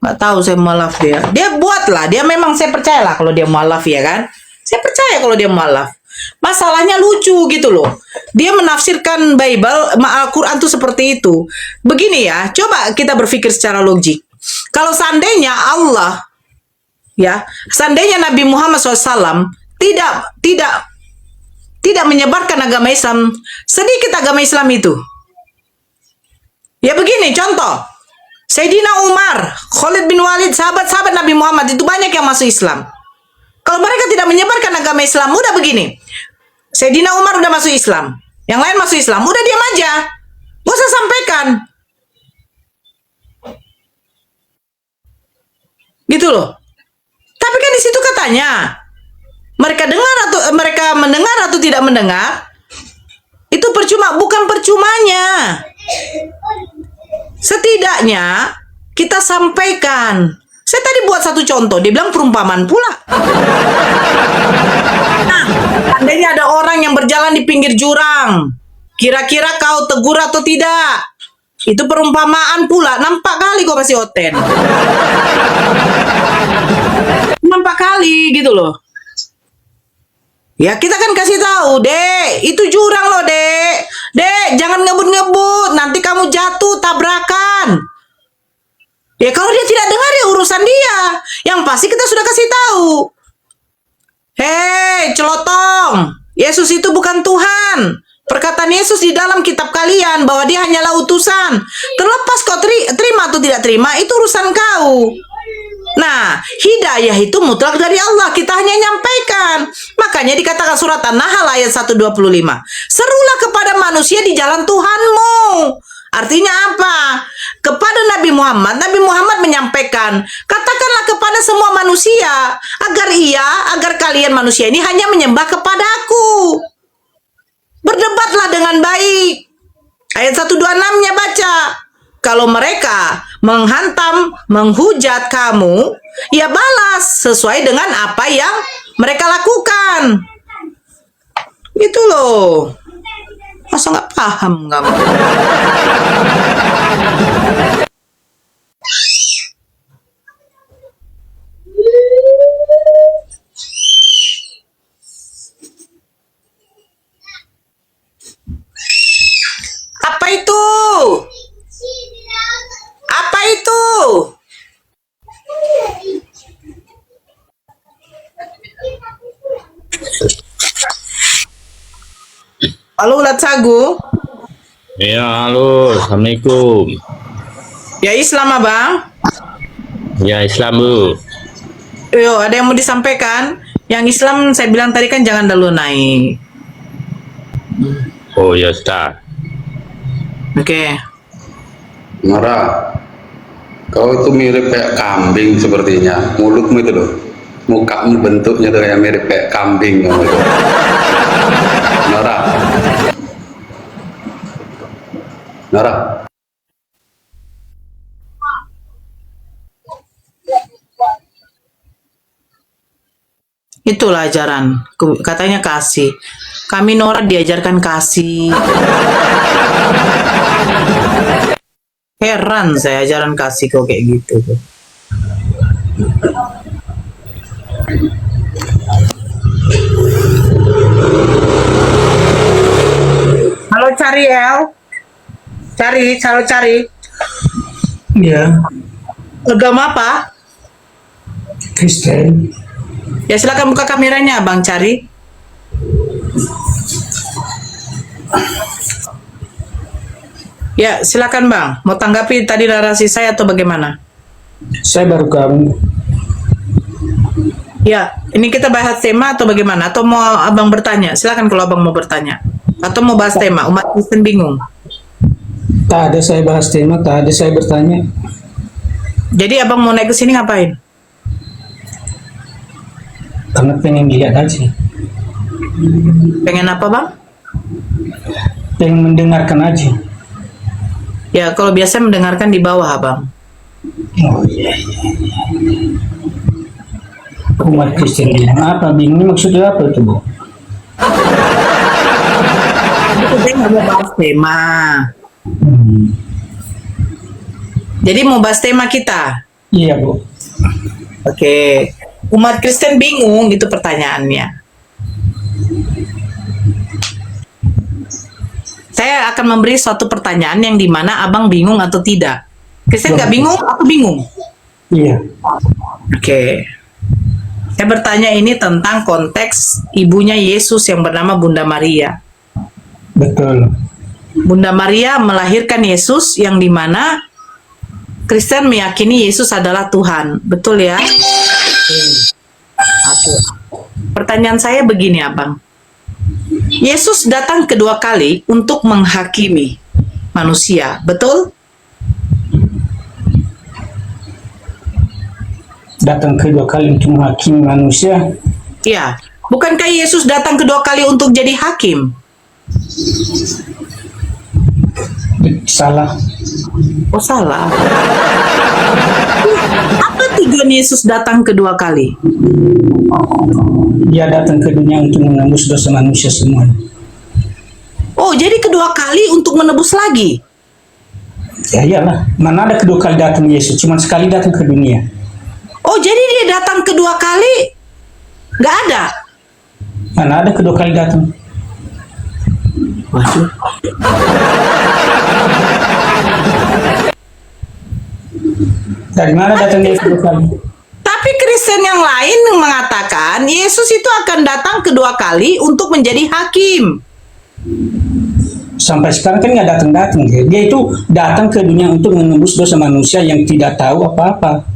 Nggak tahu saya mualaf dia. Dia buatlah, dia memang saya percayalah kalau dia mualaf ya kan. Saya percaya kalau dia mualaf. Masalahnya lucu gitu loh. Dia menafsirkan Bible, Al-Quran tuh seperti itu. Begini ya, coba kita berpikir secara logik. Kalau seandainya Allah, ya, seandainya Nabi Muhammad SAW tidak menyebarkan agama Islam, sedikit agama Islam itu. Ya begini, contoh. Sayyidina Umar, Khalid bin Walid, sahabat-sahabat Nabi Muhammad itu banyak yang masuk Islam. Kalau mereka tidak menyebarkan agama Islam, udah begini. Sayyidina Umar udah masuk Islam. Yang lain masuk Islam, udah diam aja. Gak usah sampaikan. Gitu loh. Tapi kan di situ katanya, mereka mendengar atau tidak mendengar, itu percuma, bukan percumanya. Setidaknya kita sampaikan. Saya tadi buat 1 contoh, dia bilang perumpamaan pula. Nah, andainya ada orang yang berjalan di pinggir jurang, kira-kira kau tegur atau tidak? Itu perumpamaan pula, nampak kali kau masih oten. Nampak kali gitu loh. Ya kita kan kasih tahu, Dek, itu jurang loh, Dek. Dek, jangan ngebut-ngebut, nanti kamu jatuh tabrakan. Ya kalau dia tidak dengar ya urusan dia. Yang pasti kita sudah kasih tahu. Hei, celotong. Yesus itu bukan Tuhan. Perkataan Yesus di dalam kitab kalian bahwa dia hanyalah utusan. Terlepas kau terima atau tidak terima, itu urusan kau. Nah, hidayah itu mutlak dari Allah. Kita hanya nyampaikan. Makanya dikatakan surat An-Nahl ayat 125. Serulah kepada manusia di jalan Tuhanmu. Artinya apa? Kepada Nabi Muhammad menyampaikan, katakanlah kepada semua manusia, agar kalian manusia ini hanya menyembah kepadaku. Berdebatlah dengan baik. Ayat 126-nya baca. Kalau mereka menghantam, menghujat kamu, ya balas sesuai dengan apa yang mereka lakukan. Itu loh. Masa nggak paham kamu? Apa itu? Apa itu? Halo Ulat Sagu. Ya, halo, assalamualaikum. Ya Islam abang. Ya, Islam bu. Yo, ada yang mau disampaikan? Yang Islam saya bilang tadi kan jangan dulu naik. Oh ya, Ustaz. Oke. Nora, kau itu mirip kayak kambing sepertinya. Mulutmu itu loh, mukamu bentuknya tuh kayak mirip kayak kambing kamu itu. Nora. Itulah ajaran. Katanya kasih. Kami Nora diajarkan kasih. Heran saya ajaran kasih kok kayak gitu. Halo Cariel. Cari. Iya. Agama apa? Kristen. Ya silakan buka kameranya Bang Cari. Ya, silakan Bang. Mau tanggapi tadi narasi saya atau bagaimana? Saya baru gabung. Ya, ini kita bahas tema atau bagaimana? Atau mau Abang bertanya? Silakan kalau Abang mau bertanya. Atau mau bahas tema, umat Kristen bingung. Tak ada saya bahas tema, tak ada saya bertanya. Jadi Abang mau naik ke sini ngapain? Karena pengen lihat aja. Pengen apa Bang? Pengen mendengarkan aja. Ya, kalau biasa mendengarkan di bawah Abang. Oh iya. Umat Kristen bingung apa? Bingung maksudnya apa itu, Bu? Itu saya nggak mau bahas tema. Jadi mau bahas tema kita? Iya, Bu. Oke. Umat Kristen bingung, itu pertanyaannya. Saya akan memberi suatu pertanyaan yang dimana Abang bingung atau tidak. Kristen nggak bingung, aku bingung. Iya. Oke. Saya bertanya ini tentang konteks ibunya Yesus yang bernama Bunda Maria. Betul. Bunda Maria melahirkan Yesus yang dimana Kristen meyakini Yesus adalah Tuhan. Betul ya? Oke. Pertanyaan saya begini Abang. Yesus datang kedua kali untuk menghakimi manusia. Betul? Datang kedua kali untuk menghakimi manusia. Ya. Bukankah Yesus datang kedua kali untuk jadi hakim? Salah. Oh salah. Apa tujuan Yesus datang kedua kali? Dia datang ke dunia untuk menembus dosa manusia semua. Oh, jadi kedua kali untuk menebus lagi? Ya iyalah. Mana ada kedua kali datang Yesus? Cuma sekali datang ke dunia. Oh, jadi dia datang kedua kali? Nggak ada? Mana ada kedua kali datang? Waduh. Dari mana datang Yesus kedua kali? Tapi Kristen yang lain mengatakan Yesus itu akan datang kedua kali untuk menjadi hakim. Sampai sekarang kan nggak datang-datang. Dia itu datang ke dunia untuk menembus dosa manusia yang tidak tahu apa-apa.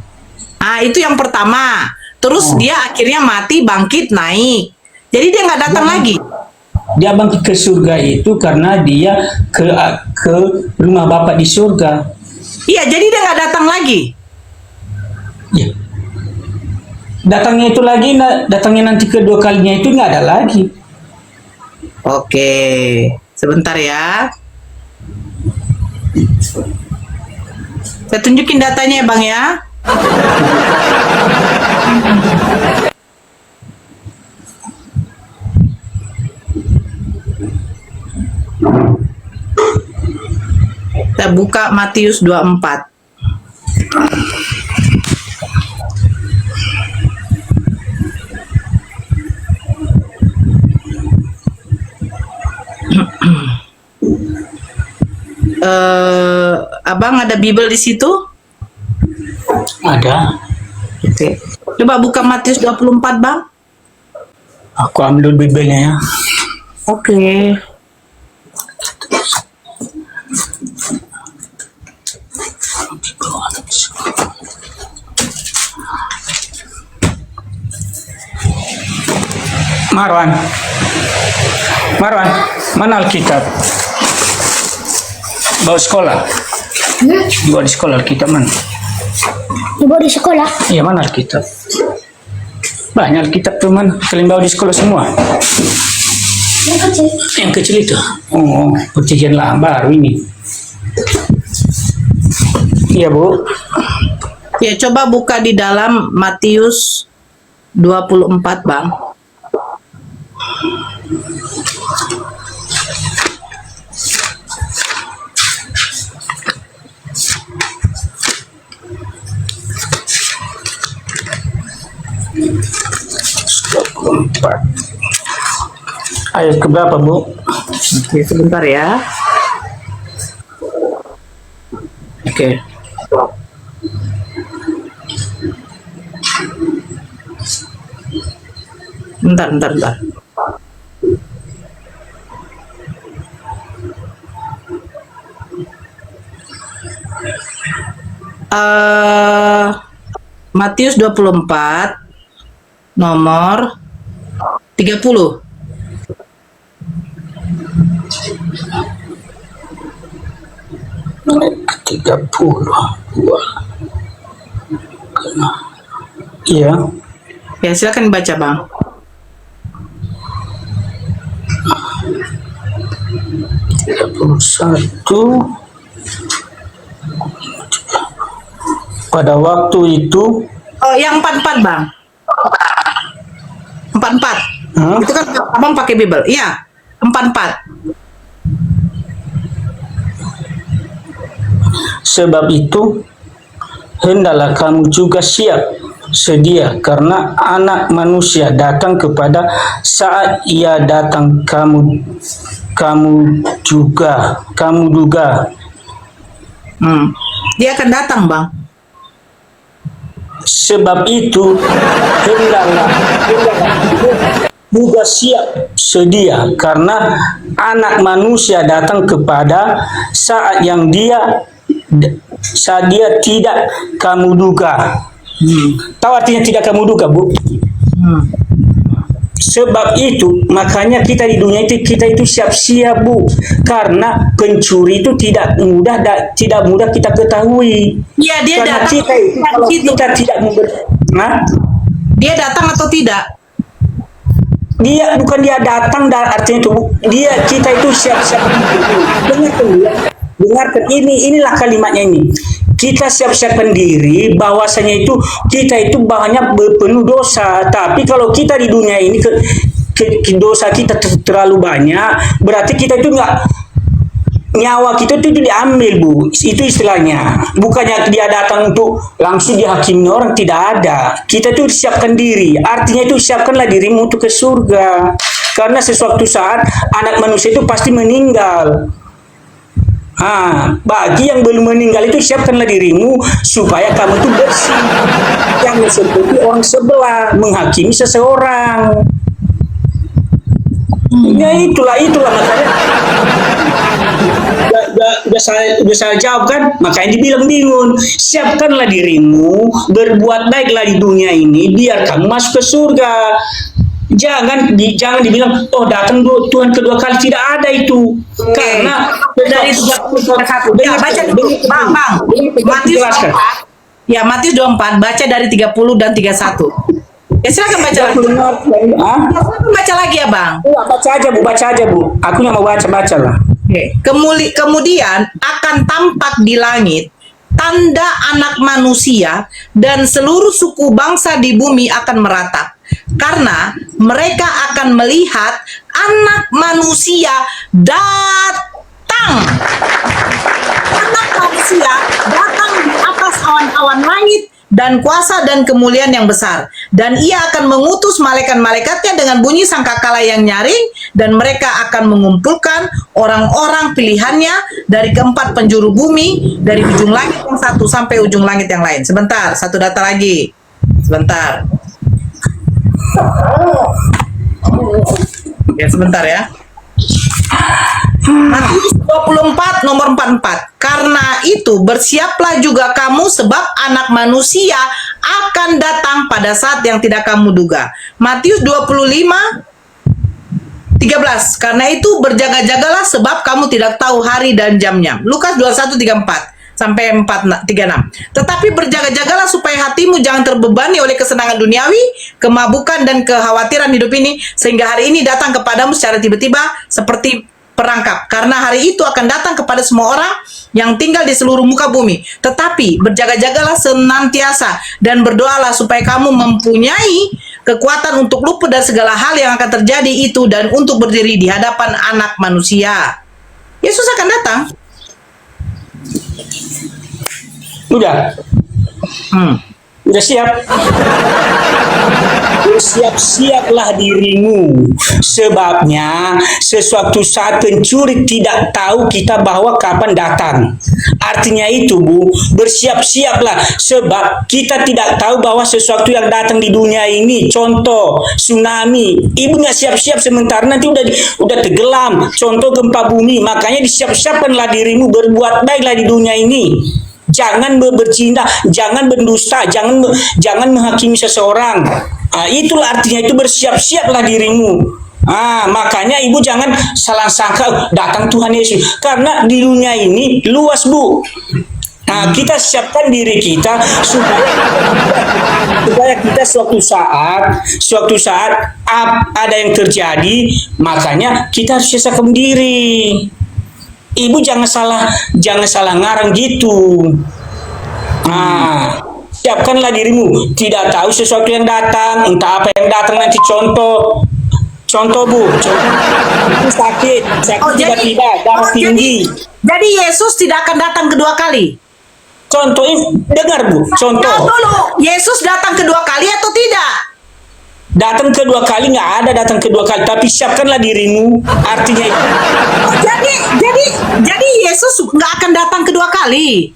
Ah, itu yang pertama. Terus dia akhirnya mati, bangkit, naik. Jadi dia nggak datang lagi. Dia bangkit ke surga itu karena dia ke rumah Bapa di surga. Iya, jadi dia nggak datang lagi. Ya. Datangnya itu lagi, datangnya nanti kedua kalinya itu nggak ada lagi. Oke, sebentar ya. Saya tunjukin datanya ya Bang ya. Kita buka Matius 24. Abang ada Bible di situ? Ada. Oke. Coba buka Matius 24, Bang. Aku ambil Bible-nya ya. Oke. Marwan, mana Alkitab? Bawa sekolah. Bawa di sekolah Alkitab mana? Dibawa di sekolah? Iya, mana Alkitab? Banyak Alkitab tuh mana? Kalian bawa di sekolah semua? Yang kecil. Yang kecil itu? Oh, perjanjian lama baru ini. Iya, Bu. Ya, coba buka di dalam Matius 24, Bang. Ayat keberapa, Bu? Oke, sebentar ya. Oke. Bentar. Matius 24 nomor 30. Tiga puluh. Iya. Ya, silakan baca, Bang. Satu. Pada waktu itu. Oh, yang 44, Bang. 44. Itu kan Abang pakai Bible. Iya, 44. Sebab itu hendaklah kamu juga siap sedia, karena Anak Manusia datang kepada saat Ia datang kamu duga. Dia akan datang, Bang. Sebab itu hendaklah juga siap sedia, karena Anak Manusia datang kepada saat dia tidak kamu duga. Tahu artinya tidak kamu duga, Bu? Sebab itu makanya kita di dunia itu siap-siap, Bu, karena pencuri itu tidak mudah kita ketahui. Iya, dia karena datang. kalau kita tidak dia datang atau tidak? Dia bukan dia datang, artinya itu kita itu siap-siap. Dengarkan inilah kalimatnya ini. Kita siap-siapkan diri, bahwasanya itu kita itu banyak penuh dosa. Tapi kalau kita di dunia ini dosa kita terlalu banyak, berarti kita itu nyawa kita itu diambil, Bu. Itu istilahnya. Bukannya dia datang untuk langsung dihakimi orang, tidak ada. Kita itu siapkan diri. Artinya itu siapkanlah dirimu untuk ke surga. Karena sesuatu saat Anak Manusia itu pasti meninggal. Bagi yang belum meninggal itu siapkanlah dirimu supaya kamu itu bersih. Jangan seperti orang sebelah menghakimi seseorang. Ya itulah makanya. Udah saya jawab kan, makanya dibilang bingung. Siapkanlah dirimu, berbuat baiklah di dunia ini biar kamu masuk ke surga. Jangan dibilang datang Tuhan kedua kali, tidak ada itu. Karena dari 31. Ya, baca dulu, Bang. Matius 24. Ya, Matius 24 baca dari 30 dan 31. Ya, silakan baca lagi. Baca lagi ya, Bang. Baca aja, Bu. Aku yang mau baca lah. Kemudian akan tampak di langit tanda Anak Manusia, dan seluruh suku bangsa di bumi akan meratap. Karena mereka akan melihat Anak Manusia datang. Anak Manusia datang di atas awan-awan langit dan kuasa dan kemuliaan yang besar. Dan Ia akan mengutus malaikat-malaikatnya dengan bunyi sangkakala yang nyaring, dan mereka akan mengumpulkan orang-orang pilihannya dari keempat penjuru bumi, dari ujung langit yang satu sampai ujung langit yang lain. Sebentar, satu data lagi. Sebentar. Ya, sebentar ya. Matius 24 nomor 44. Karena itu bersiaplah juga kamu, sebab Anak Manusia akan datang pada saat yang tidak kamu duga. Matius 25 13. Karena itu berjaga-jagalah, sebab kamu tidak tahu hari dan jamnya. Lukas 21:34 sampai 4:36. Tetapi berjaga-jagalah supaya hatimu jangan terbebani oleh kesenangan duniawi, kemabukan dan kekhawatiran hidup ini, sehingga hari ini datang kepadamu secara tiba-tiba seperti perangkap. Karena hari itu akan datang kepada semua orang yang tinggal di seluruh muka bumi. Tetapi berjaga-jagalah senantiasa dan berdoalah supaya kamu mempunyai kekuatan untuk luput dari segala hal yang akan terjadi itu, dan untuk berdiri di hadapan Anak Manusia. Yesus akan datang. Udah siap. Siap-siaplah dirimu, sebabnya sesuatu saat pencuri tidak tahu kita bahwa kapan datang. Artinya itu, Bu, bersiap-siaplah, sebab kita tidak tahu bahwa sesuatu yang datang di dunia ini, contoh tsunami, ibu nggak siap-siap sementara nanti udah tenggelam. Contoh gempa bumi, makanya disiap-siapkanlah dirimu, berbuat baiklah di dunia ini. Jangan bercinta, jangan berdusta, jangan menghakimi seseorang. Itulah artinya, itu bersiap-siaplah dirimu. Makanya ibu jangan salah sangka datang Tuhan Yesus, karena di dunia ini luas, Bu. Kita siapkan diri kita supaya kita suatu saat ada yang terjadi, makanya kita harus siapkan diri. Ibu jangan salah ngarang gitu. Siapkanlah dirimu. Tidak tahu sesuatu yang datang, entah apa yang datang nanti. Contoh Bu, itu sakit tiba-tiba, darah tinggi. Jadi Yesus tidak akan datang kedua kali. Contohnya, dengar Bu, contoh. Nah, dulu, Yesus datang kedua kali atau tidak? Datang kedua kali nggak ada datang kedua kali, tapi siapkanlah dirimu. Artinya itu. Jadi Yesus nggak akan datang kedua kali.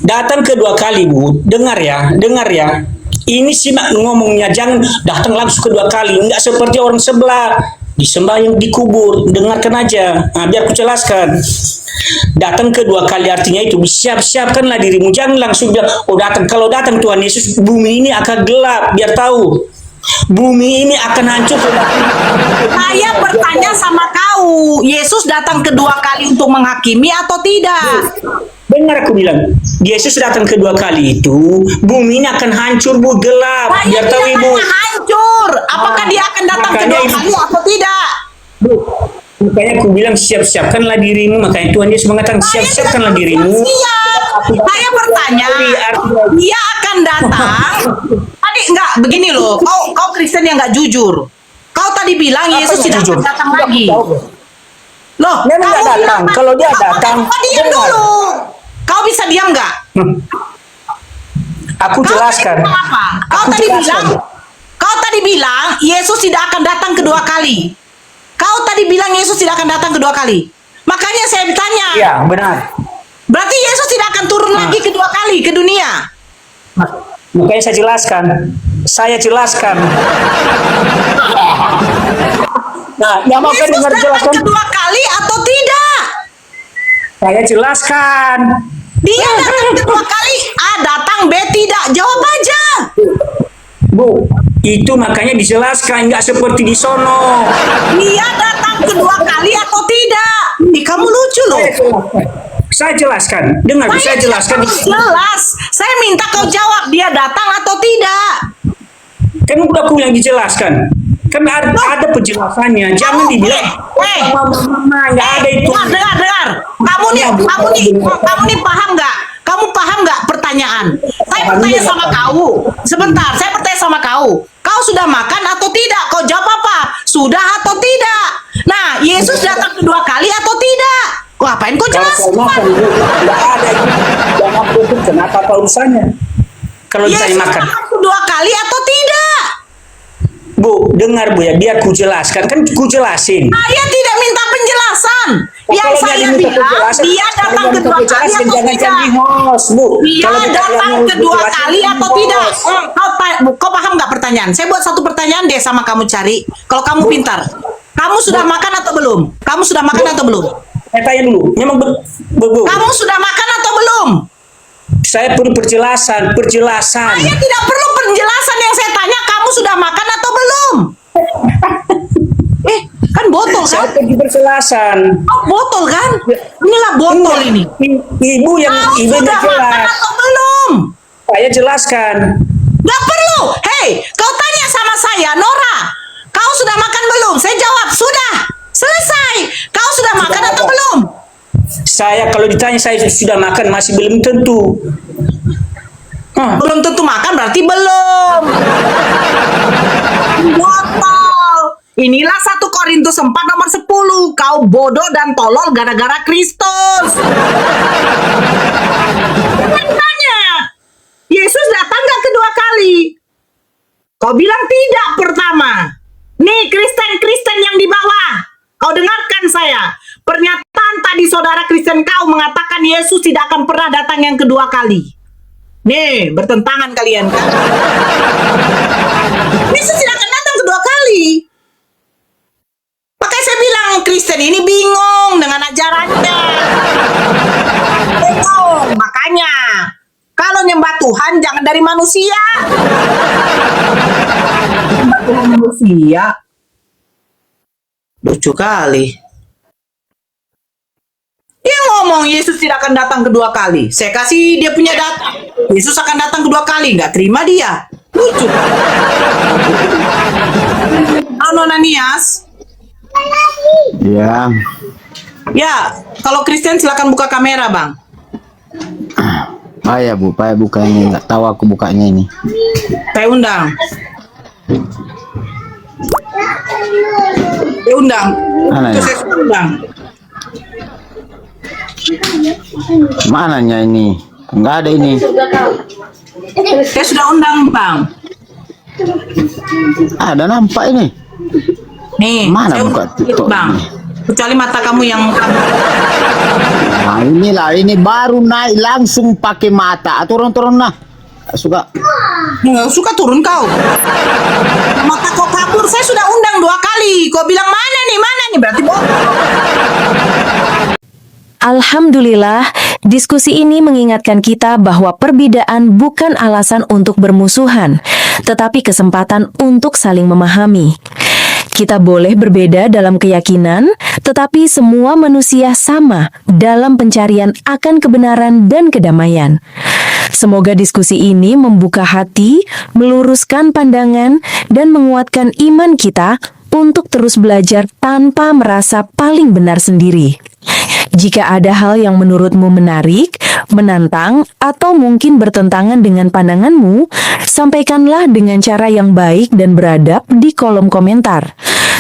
Datang kedua kali, Bu. Dengar ya. Ini simak ngomongnya, jangan datang langsung kedua kali. Nggak seperti orang sebelah disembah yang dikubur. Dengarkan aja. Biar aku jelaskan. Datang kedua kali artinya itu siapkanlah dirimu. Jangan langsung bilang, datang. Kalau datang Tuhan Yesus, bumi ini akan gelap. Biar tahu, bumi ini akan hancur. Saya bertanya sama kau, Yesus datang kedua kali untuk menghakimi atau tidak? Dengar aku bilang, Yesus datang kedua kali itu, bumi ini akan hancur, Bu, gelap. Biar tahu Ibu. Hancur. Apakah dia akan datang kedua kali atau tidak? Bu, makanya aku bilang siapkanlah dirimu. Makanya Tuhan Yesus mengatakan siapkanlah dirimu. Saya bertanya, dia akan datang. Tadi enggak begini loh. Kau Kristen yang enggak jujur. Kau tadi bilang Yesus tidak akan datang lagi. Loh, memang enggak datang. Kalau dia datang, diam dulu. Kau bisa diam enggak? Aku jelaskan. Kau tadi bilang Yesus tidak akan datang kedua kali. Kau tadi bilang Yesus tidak akan datang kedua kali. Makanya saya bertanya. Iya, benar. Berarti Yesus tidak akan turun lagi kedua kali ke dunia. Makanya saya jelaskan. Yang mau kan dengar jelaskan kedua kali atau tidak? Saya jelaskan. Dia datang kedua kali, datang B tidak. Jawab aja. Bu, itu makanya dijelaskan, nggak seperti di sono. Dia datang kedua kali atau tidak? Kamu lucu loh. Saya jelaskan. Dengar, saya jelaskan. Jelas. Saya minta kau jawab, dia datang atau tidak? Kan udah aku yang dijelaskan. Kan ada penjelasannya. Jangan dibilang nggak ada itu. Dengar. Kamu nih paham nggak? Kamu paham nggak pertanyaan? Saya bertanya sama kau. Sebentar, saya bertanya sama kau. Kau sudah makan atau tidak? Kau jawab apa? Sudah atau tidak? Nah, Yesus datang kedua kali atau tidak? Ngapain kau jelaskan? Nggak ada itu. Kenapa urusannya? Kalau ditanya makan. Yesus datang kedua kali atau tidak? Bu, dengar Bu ya, biar ku jelaskan. Kan ku jelasin. Saya tidak minta penjelasan. Yang saya bilang, dia datang kedua kali atau tidak? Dia datang kedua kali atau tidak? Kau paham nggak pertanyaan? Saya buat satu pertanyaan deh sama kamu cari. Kalau kamu pintar. Kamu sudah makan atau belum? Kamu sudah makan atau belum? Saya tanya dulu. Memang Bu. Kamu sudah makan atau belum? Saya perlu penjelasan. Saya tidak perlu penjelasan. Yang saya tanya, kamu sudah makan atau belum? Kan botol kan? Saya perlu penjelasan. Botol kan? Inilah botol ini. Ibu yang ibu sudah makan atau belum? Saya jelaskan. Nggak perlu. Hei, kau tanya sama saya, Nora. Kau sudah makan belum? Saya jawab, sudah. Selesai. Kau sudah makan atau belum? Saya kalau ditanya saya sudah makan, masih belum tentu. Belum tentu makan berarti belum. Botol. Inilah 1 Korintus 4 nomor 10. Kau bodoh dan tolol gara-gara Kristus. Tanya, Yesus datang gak kedua kali? Kau bilang tidak pertama. Nih Kristen yang di bawah. Kau dengarkan saya. Pernyataan tadi saudara Kristen kau mengatakan Yesus tidak akan pernah datang yang kedua kali. Nih, bertentangan kalian kan? Yesus tidak akan datang kedua kali. Makanya saya bilang Kristen ini bingung dengan ajarannya. Bingung. Makanya dari manusia. Manusia. Lucu kali. Dia ngomong Yesus tidak akan datang kedua kali. Saya kasih dia punya data. Yesus akan datang kedua kali. Nggak terima dia. Lucu. Ananias. Ya. Ya, kalau Kristen silakan buka kamera, Bang. Payah Bu, payah buka ini. Nggak tahu aku bukanya ini. Saya undang. Saya undang. Mana Itu ya? saya sudah undang. Mananya ini? Nggak ada ini. Saya sudah undang, Bang. Ada nampak ini. Nih, Mana saya buka undang, TikTok Bang. ini? Kecuali mata kamu yang Nah inilah, ini baru naik langsung pakai mata. Turun-turun nah. Suka. nggak suka turun kau. Mata kau kabur. Saya sudah undang 2 kali. Kau bilang mana nih? Berarti bohong. Alhamdulillah, diskusi ini mengingatkan kita bahwa perbedaan bukan alasan untuk bermusuhan, tetapi kesempatan untuk saling memahami. Kita boleh berbeda dalam keyakinan, tetapi semua manusia sama dalam pencarian akan kebenaran dan kedamaian. Semoga diskusi ini membuka hati, meluruskan pandangan, dan menguatkan iman kita untuk terus belajar tanpa merasa paling benar sendiri. Jika ada hal yang menurutmu menarik, menantang, atau mungkin bertentangan dengan pandanganmu, sampaikanlah dengan cara yang baik dan beradab di kolom komentar.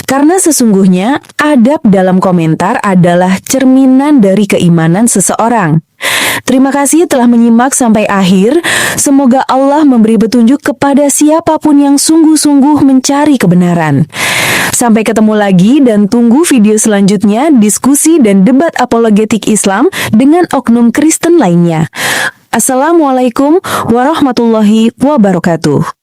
Karena sesungguhnya, adab dalam komentar adalah cerminan dari keimanan seseorang. Terima kasih telah menyimak sampai akhir. Semoga Allah memberi petunjuk kepada siapapun yang sungguh-sungguh mencari kebenaran. Sampai ketemu lagi dan tunggu video selanjutnya diskusi dan debat apologetik Islam dengan oknum Kristen lainnya. Assalamualaikum warahmatullahi wabarakatuh.